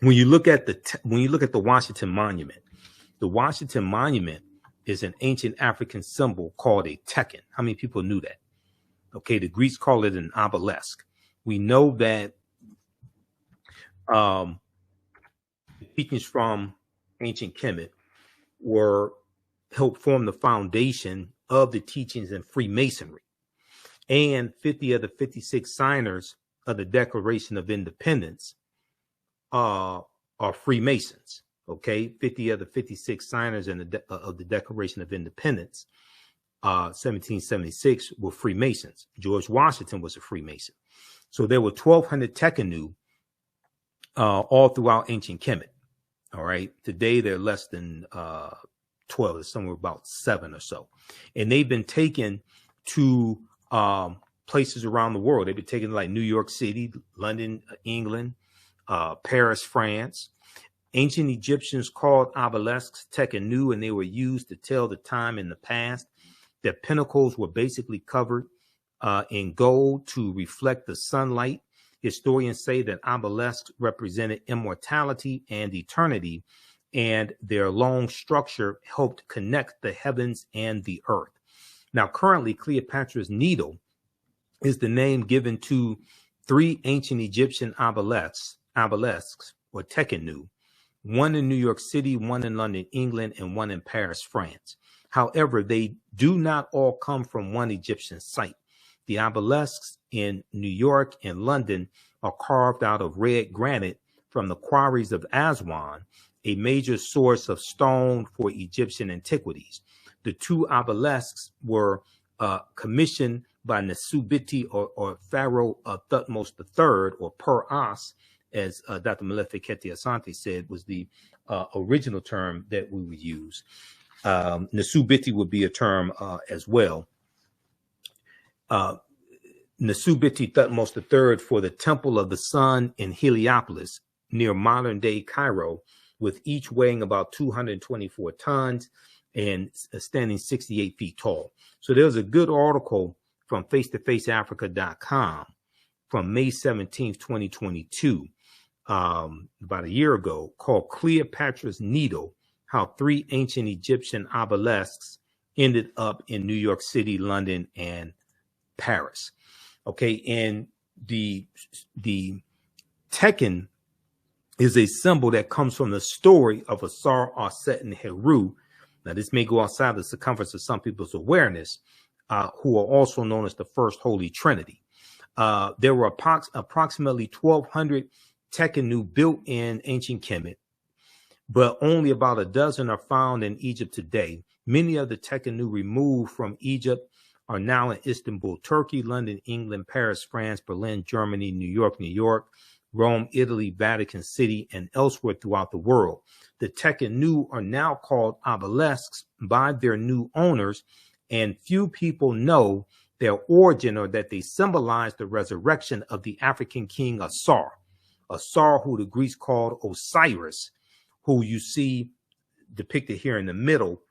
When you look at the Washington Monument is an ancient African symbol called a tekken. How many people knew that? Okay, the Greeks call it an obelisk. We know that teachings from ancient Kemet helped form the foundation of the teachings in Freemasonry, and 50 of the 56 signers of the Declaration of Independence are Freemasons. Okay, 50 of the 56 signers of the Declaration of Independence, 1776, were Freemasons. George Washington was a Freemason. So there were 1,200 Tekkenu all throughout ancient Kemet. All right, today they're less than 12, there's somewhere about 7 or so. And they've been taken to places around the world. They've been taken to like New York City, London, England, Paris, France. Ancient Egyptians called obelisks tekkenu, and they were used to tell the time in the past. Their pinnacles were basically covered in gold to reflect the sunlight. Historians say that obelisks represented immortality and eternity, and their long structure helped connect the heavens and the earth. Now, currently, Cleopatra's Needle is the name given to 3 ancient Egyptian obelisks or tekkenu, one in New York City, one in London, England, and one in Paris, France. However, they do not all come from one Egyptian site. The obelisks in New York and London are carved out of red granite from the quarries of Aswan, a major source of stone for Egyptian antiquities. The 2 obelisks were commissioned by Nesubiti or Pharaoh Thutmose III, or Per-As, as Dr. Molefi Kete Asante said, was the original term that we would use. Nasubiti would be a term as well. Nasubiti Thutmose III for the Temple of the Sun in Heliopolis, near modern-day Cairo, with each weighing about 224 tons and standing 68 feet tall. So there's a good article from face-to-faceafrica.com from May 17th, 2022, about a year ago, called Cleopatra's Needle, How 3 Ancient Egyptian Obelisks Ended Up in New York City, London, and Paris. Okay, and the Tekken is a symbol that comes from the story of Asar, Aset, and Heru. Now, this may go outside the circumference of some people's awareness, who are also known as the First Holy Trinity. There were approximately 1,200 Tekkenu built in ancient Kemet, but only about a dozen are found in Egypt today. Many of the Tekkenu removed from Egypt are now in Istanbul, Turkey, London, England, Paris, France, Berlin, Germany, New York, Rome, Italy, Vatican City, and elsewhere throughout the world. The Tekkenu are now called obelisks by their new owners, and few people know their origin or that they symbolize the resurrection of the African king Asar, who the Greeks called Osiris, who you see depicted here in the middle,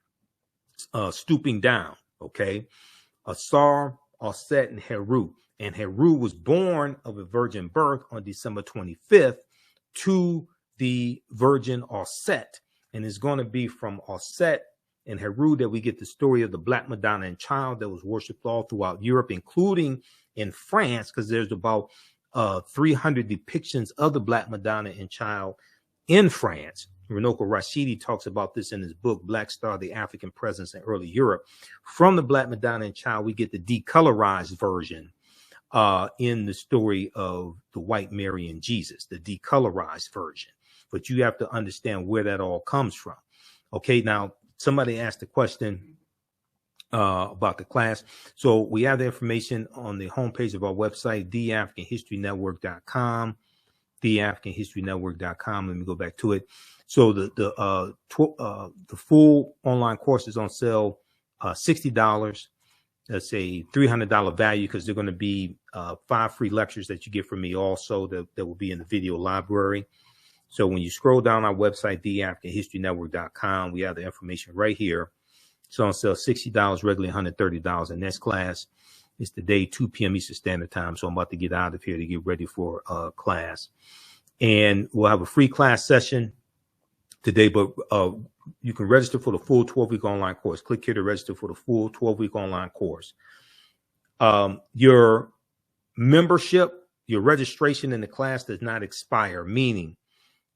stooping down, okay? Asar, Aset, and Heru. And Heru was born of a virgin birth on December 25th to the virgin Aset. And it's going to be from Aset and Heru that we get the story of the Black Madonna and Child that was worshipped all throughout Europe, including in France, because there's about 300 depictions of the Black Madonna and Child in France. Runoko Rashidi talks about this in his book, Black Star, the African Presence in Early Europe. From the Black Madonna and Child, we get the decolorized version in the story of the White Mary and Jesus, the decolorized version. But you have to understand where that all comes from. Okay, now somebody asked a question about the class. So we have the information on the homepage of our website, TheAfricanHistoryNetwork.com, TheAfricanHistoryNetwork.com. Let me go back to it. So the full online course is on sale, $60. That's a $300 value because they're going to be 5 free lectures that you get from me also that will be in the video library. So when you scroll down our website, TheAfricanHistoryNetwork.com, we have the information right here. It's on sale, $60, regularly $130. And next class is today, 2 p.m. Eastern Standard Time. So I'm about to get out of here to get ready for class. And we'll have a free class session today, but you can register for the full 12-week online course. Click here to register for the full 12-week online course. Your membership, your registration in the class does not expire, meaning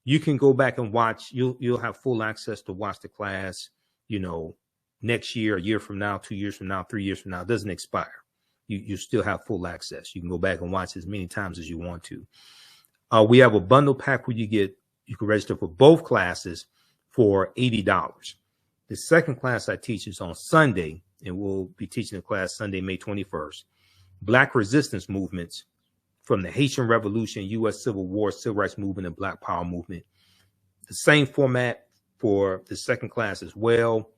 you can go back and watch. You'll have full access to watch the class, next year, a year from now, 2 years from now, 3 years from now. It doesn't expire. You still have full access. You can go back and watch as many times as you want to. We have a bundle pack where you can register for both classes for $80. The second class I teach is on Sunday, and we'll be teaching the class Sunday, May 21st. Black resistance movements from the Haitian Revolution, U.S. Civil War, Civil Rights Movement, and Black Power Movement. The same format for the second class as well.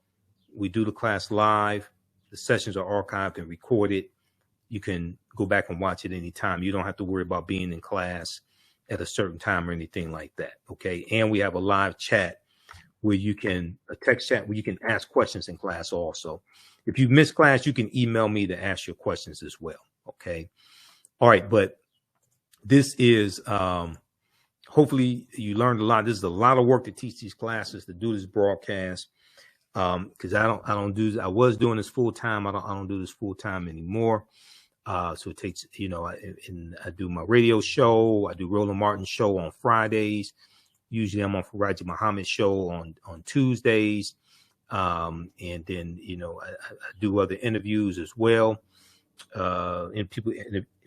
We do the class live. The sessions are archived and recorded. You can go back and watch it anytime. You don't have to worry about being in class at a certain time or anything like that. Okay. And we have a live chat where you can, a text chat where you can ask questions in class also. If you miss class, you can email me to ask your questions as well. Okay. All right. But this is, hopefully you learned a lot. This is a lot of work to teach these classes, to do this broadcast. Cause I was doing this full time. I don't do this full time anymore. So it takes, I do my radio show. I do Roland Martin's show on Fridays. Usually I'm on Faraji Muhammad's show on Tuesdays. And then, I do other interviews as well. And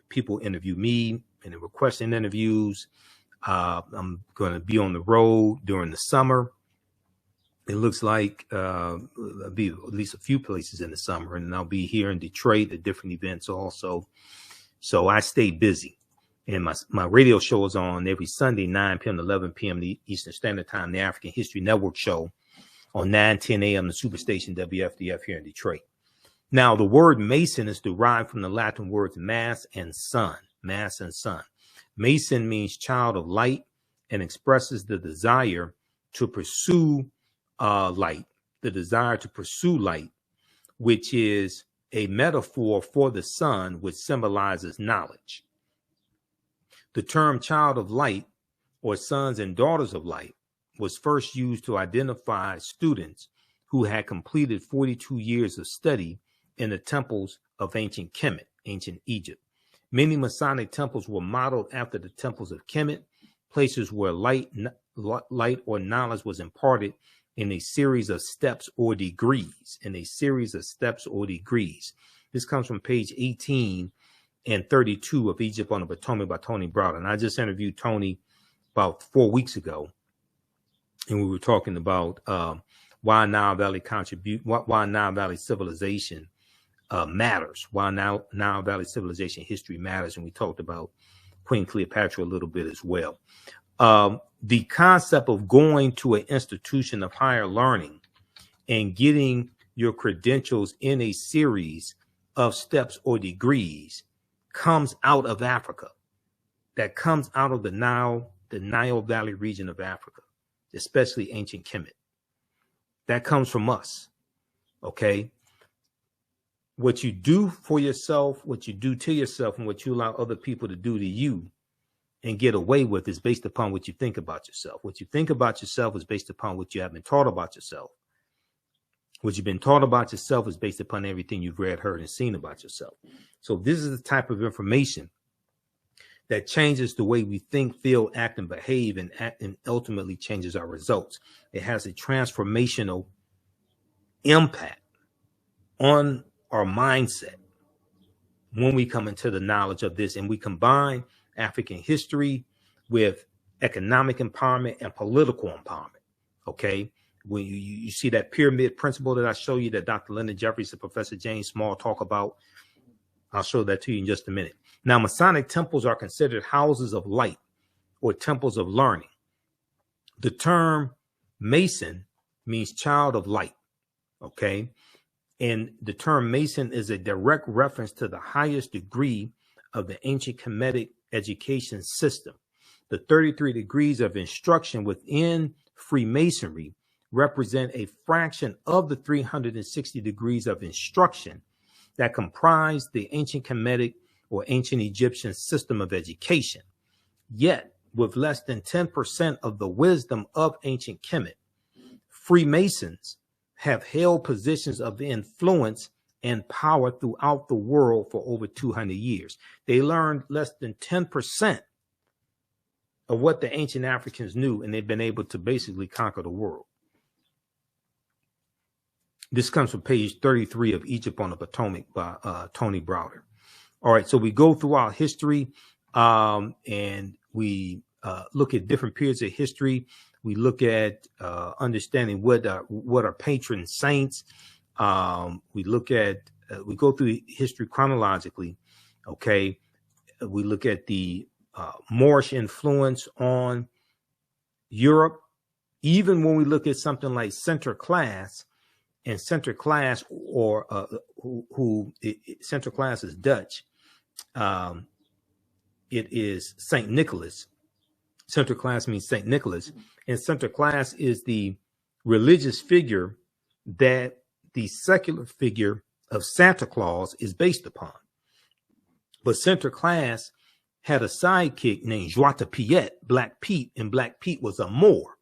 people interview me and they're requesting interviews. I'm going to be on the road during the summer. It looks like I'll be at least a few places in the summer, and I'll be here in Detroit at different events also. So I stay busy. And my radio show is on every Sunday, 9 p.m. to 11 p.m. Eastern Standard Time, the African History Network show on 9:10 a.m. the Superstation WFDF here in Detroit. Now, the word Mason is derived from the Latin words mass and sun. Mass and sun. Mason means child of light and expresses the desire to pursue light, the desire to pursue light, which is a metaphor for the sun, which symbolizes knowledge. The term child of light, or sons and daughters of light, was first used to identify students who had completed 42 years of study in the temples of ancient Kemet, ancient Egypt. Many Masonic temples were modeled after the temples of Kemet, places where light or knowledge was imparted in a series of steps or degrees. This comes from page 18 and 32 of Egypt on the Potomac by Tony Browder. And I just interviewed Tony about 4 weeks ago, and we were talking about why Nile Valley civilization matters, why Nile Valley civilization history matters, and we talked about Queen Cleopatra a little bit as well. The concept of going to an institution of higher learning and getting your credentials in a series of steps or degrees comes out of Africa. That comes out of the Nile Valley region of Africa, especially ancient Kemet. That comes from us. Okay. What you do for yourself, what you do to yourself, and what you allow other people to do to you and get away with is based upon what you think about yourself. What you think about yourself is based upon what you have been taught about yourself. What you've been taught about yourself is based upon everything you've read, heard, and seen about yourself. So this is the type of information that changes the way we think, feel, act, and behave, and ultimately changes our results. It has a transformational impact on our mindset when we come into the knowledge of this, and we combine African history with economic empowerment and political empowerment. Okay. When you see that pyramid principle that I show you that Dr. Lyndon Jeffries and Professor James Small talk about, I'll show that to you in just a minute. Now, Masonic temples are considered houses of light or temples of learning. The term Mason means child of light. Okay. And the term Mason is a direct reference to the highest degree of the ancient Kemetic education system. The 33 degrees of instruction within Freemasonry represent a fraction of the 360 degrees of instruction that comprise the ancient Kemetic or ancient Egyptian system of education. Yet, with less than 10% of the wisdom of ancient Kemet, Freemasons have held positions of influence and power throughout the world for over 200 years. They learned less than 10% of what the ancient Africans knew, and they've been able to basically conquer the world. This comes from page 33 of Egypt on the Potomac by Tony Browder. All right, so we go through our history and we look at different periods of history. We look at understanding what are patron saints. We look at we go through history chronologically. Okay, we look at the Moorish influence on Europe. Even when we look at something like center class, and center class or center class is Dutch. It is St. Nicholas. Center class means St. Nicholas, and center class is the religious figure that the secular figure of Santa Claus is based upon. But center class had a sidekick named Jada Pinkett, Black Pete, and Black Pete was a Moor.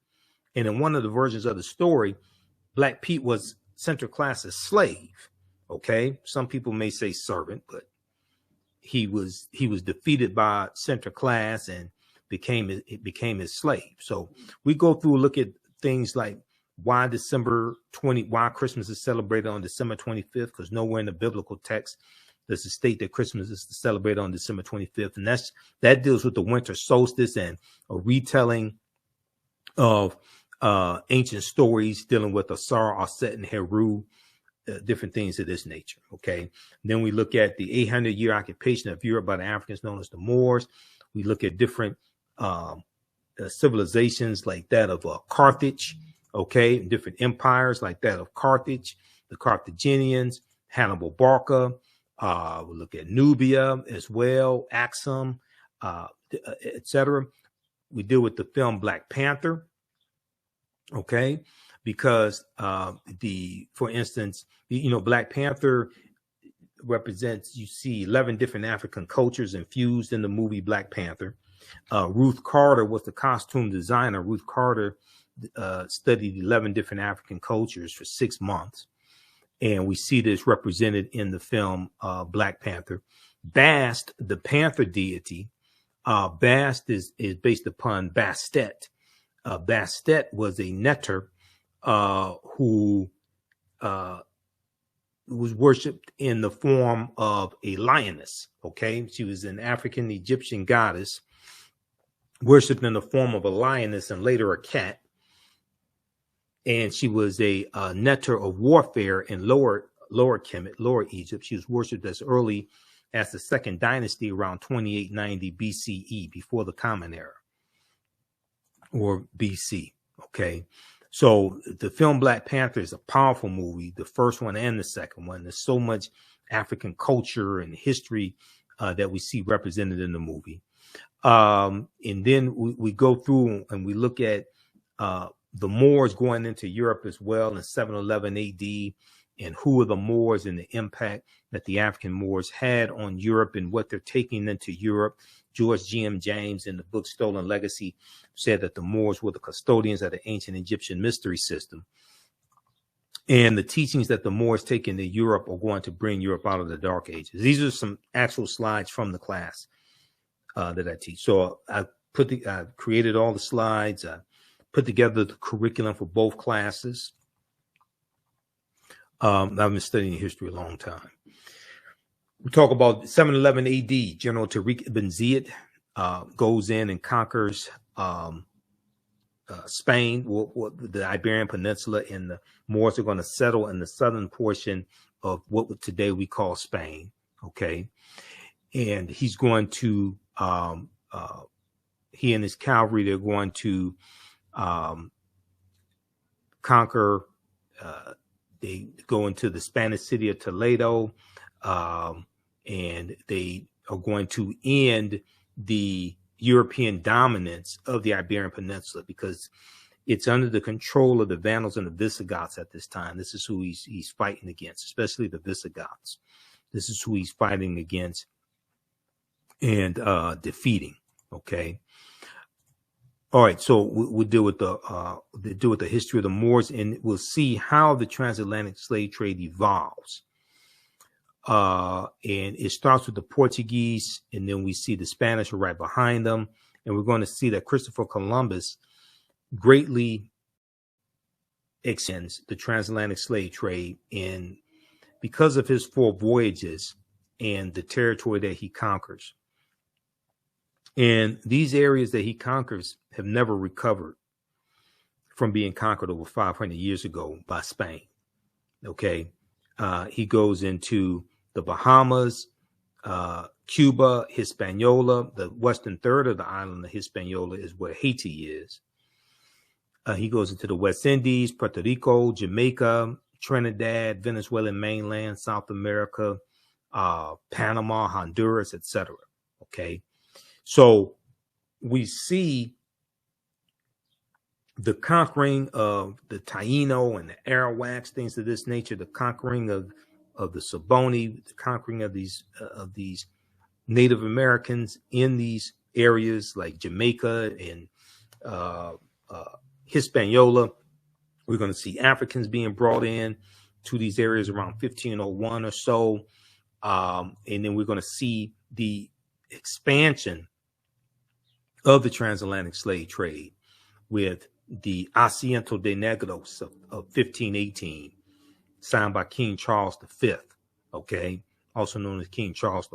And in one of the versions of the story, Black Pete was center class's slave. Okay, some people may say servant, but he was defeated by center class and became his slave. So we go through, look at things like why Christmas is celebrated on December 25th, because nowhere in the biblical text does it state that Christmas is celebrated on December 25th. And that deals with the winter solstice and a retelling of ancient stories dealing with Asar, Aset, and Heru, different things of this nature. Okay. Then we look at the 800-year occupation of Europe by the Africans known as the Moors. We look at different civilizations like that of Carthage, okay, different empires like that of Carthage, the Carthaginians, Hannibal Barca. We look at Nubia as well, Axum, etc. We deal with the film Black Panther, okay, because for instance, Black Panther represents, you see 11 different African cultures infused in the movie Black Panther. Ruth Carter was the costume designer. Ruth Carter studied 11 different African cultures for 6 months. And we see this represented in the film Black Panther. Bast, the Panther deity, Bast is based upon Bastet. Bastet was a netter who was worshipped in the form of a lioness. Okay, she was an African Egyptian goddess worshipped in the form of a lioness and later a cat. And she was a netter of warfare in lower Kemet, lower Egypt. She was worshipped as early as the second dynasty around 2890 BCE, before the Common Era, or BC. Okay. So the film Black Panther is a powerful movie, the first one and the second one. There's so much African culture and history that we see represented in the movie. And then we go through and we look at the Moors going into Europe as well in 711 AD, and who are the Moors and the impact that the African Moors had on Europe and what they're taking into Europe. George G.M. James in the book Stolen Legacy said that the Moors were the custodians of the ancient Egyptian mystery system. And the teachings that the Moors take into Europe are going to bring Europe out of the Dark Ages. These are some actual slides from the class that I teach. So I created all the slides. I put together the curriculum for both classes. I've been studying history a long time. We talk about 711 AD. General Tariq ibn Ziyad goes in and conquers Spain, the Iberian Peninsula, and the Moors are going to settle in the southern portion of what today we call Spain. Okay. And he's going to, he and his cavalry, they're going to conquer, they go into the Spanish city of Toledo, and they are going to end the European dominance of the Iberian Peninsula, because it's under the control of the Vandals and the Visigoths at this time. This is who he's fighting against, especially the Visigoths. This is who he's fighting against and defeating. Okay. All right, so we'll deal with the history of the Moors, and we'll see how the transatlantic slave trade evolves. And it starts with the Portuguese, and then we see the Spanish are right behind them, and we're going to see that Christopher Columbus greatly extends the transatlantic slave trade, and because of his 4 voyages and the territory that he conquers. And these areas that he conquers have never recovered from being conquered over 500 years ago by Spain. Okay. He goes into the Bahamas, Cuba, Hispaniola. The western third of the island of Hispaniola is where Haiti is. He goes into the West Indies, Puerto Rico, Jamaica, Trinidad, Venezuelan mainland, South America, Panama, Honduras, etc. Okay. So we see the conquering of the Taino and the Arawaks, things of this nature, the conquering of the Saboni, the conquering of these Native Americans in these areas like Jamaica and Hispaniola. We're going to see Africans being brought in to these areas around 1501 or so. And then we're going to see the expansion of the transatlantic slave trade with the Asiento de Negros of 1518, signed by King Charles V, okay, also known as King Charles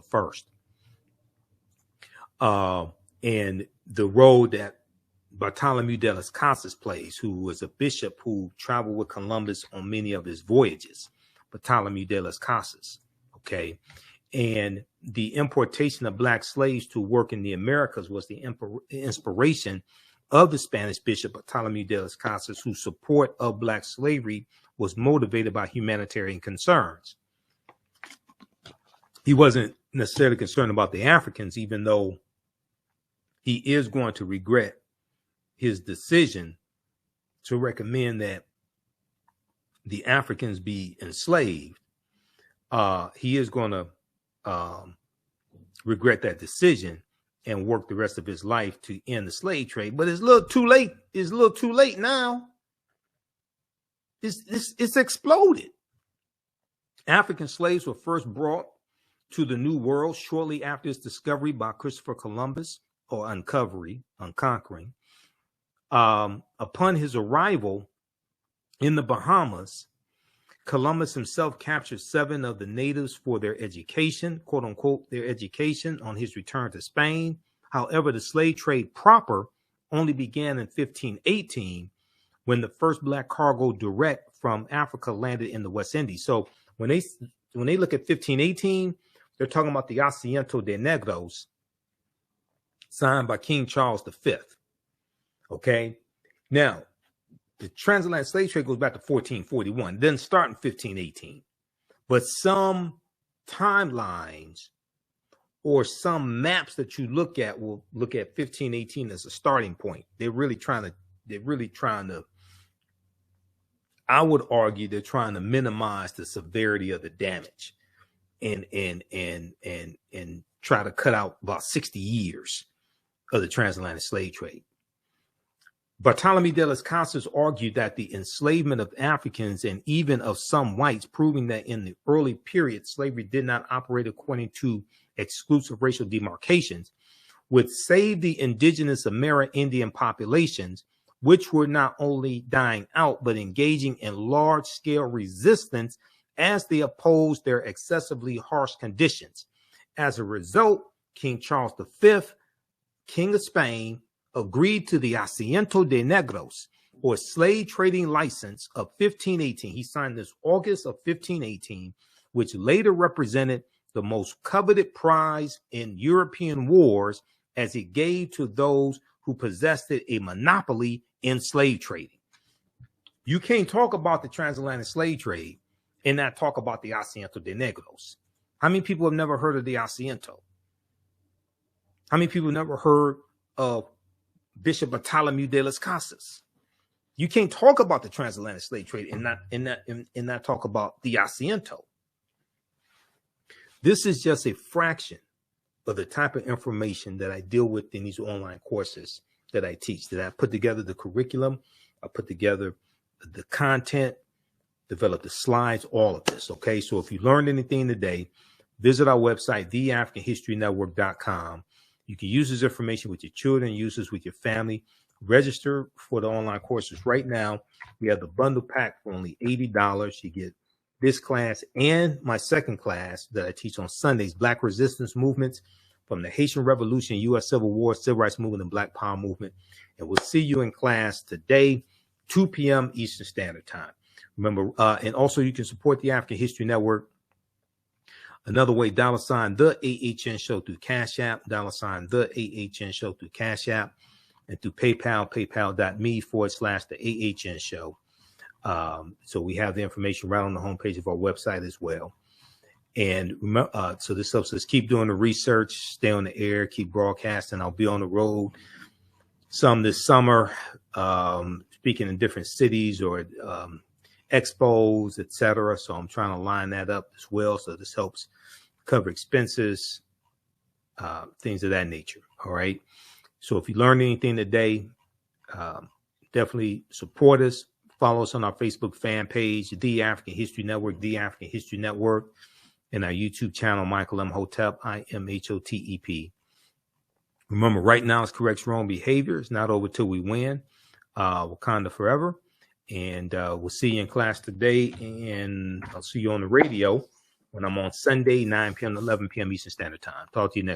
I. And the role that Bartolomeu de las Casas plays, who was a bishop who traveled with Columbus on many of his voyages, Bartolomeu de las Casas, okay, and the importation of black slaves to work in the Americas was the inspiration of the Spanish Bishop Bartolomé de las Casas, whose support of black slavery was motivated by humanitarian concerns. He wasn't necessarily concerned about the Africans, even though he is going to regret his decision to recommend that the Africans be enslaved. He is going to regret that decision and work the rest of his life to end the slave trade. But it's a little too late. It's a little too late now. It's exploded. African slaves were first brought to the New World shortly after its discovery by Christopher Columbus, or unconquering. Upon his arrival in the Bahamas, Columbus himself captured 7 of the natives for their education, quote unquote, their education on his return to Spain. However, the slave trade proper only began in 1518 when the first black cargo direct from Africa landed in the West Indies. So when they look at 1518, they're talking about the Asiento de Negros signed by King Charles V. Okay. Now, the transatlantic slave trade goes back to 1441, then start in 1518. But some timelines or some maps that you look at will look at 1518 as a starting point. They're really trying to, I would argue they're trying to minimize the severity of the damage and try to cut out about 60 years of the transatlantic slave trade. Bartolomé de las Casas argued that the enslavement of Africans and even of some whites, proving that in the early period, slavery did not operate according to exclusive racial demarcations, would save the indigenous Amerindian populations, which were not only dying out, but engaging in large-scale resistance as they opposed their excessively harsh conditions. As a result, King Charles V, King of Spain, agreed to the Asiento de Negros, or slave trading license of 1518. He signed this August of 1518, which later represented the most coveted prize in European wars, as it gave to those who possessed a monopoly in slave trading. You can't talk about the transatlantic slave trade and not talk about the Asiento de Negros. How many people have never heard of the Asiento? How many people have never heard of Bishop Bartolomé de las Casas? You can't talk about the transatlantic slave trade and not talk about the Asiento. This is just a fraction of the type of information that I deal with in these online courses that I teach, that I put together the curriculum, I put together the content, develop the slides, all of this. Okay. So if you learned anything today, visit our website, TheAfricanHistoryNetwork.com. You can use this information with your children, use this with your family. Register for the online courses right now. We have the bundle pack for only $80. You get this class and my second class that I teach on Sundays, Black Resistance Movements from the Haitian Revolution, U.S. Civil War, Civil Rights Movement, and Black Power Movement. And we'll see you in class today, 2 p.m. Eastern Standard Time. Remember, and also you can support the African History Network another way, $ the AHN Show through Cash App, $ the AHN Show through Cash App, and through PayPal, paypal.me/the AHN Show. So we have the information right on the homepage of our website as well. And remember, so this helps us keep doing the research, stay on the air, keep broadcasting. I'll be on the road some this summer, speaking in different cities or expos, etc. So I'm trying to line that up as well. So this helps cover expenses, things of that nature. All right. So if you learned anything today, definitely support us. Follow us on our Facebook fan page, The African History Network, The African History Network, and our YouTube channel, Michael Imhotep, IMHOTEP. Remember, right now it's correct wrong behavior. It's not over till we win. Wakanda forever. And we'll see you in class today, and I'll see you on the radio when I'm on Sunday, 9 p.m. to 11 p.m. Eastern Standard Time. Talk to you next.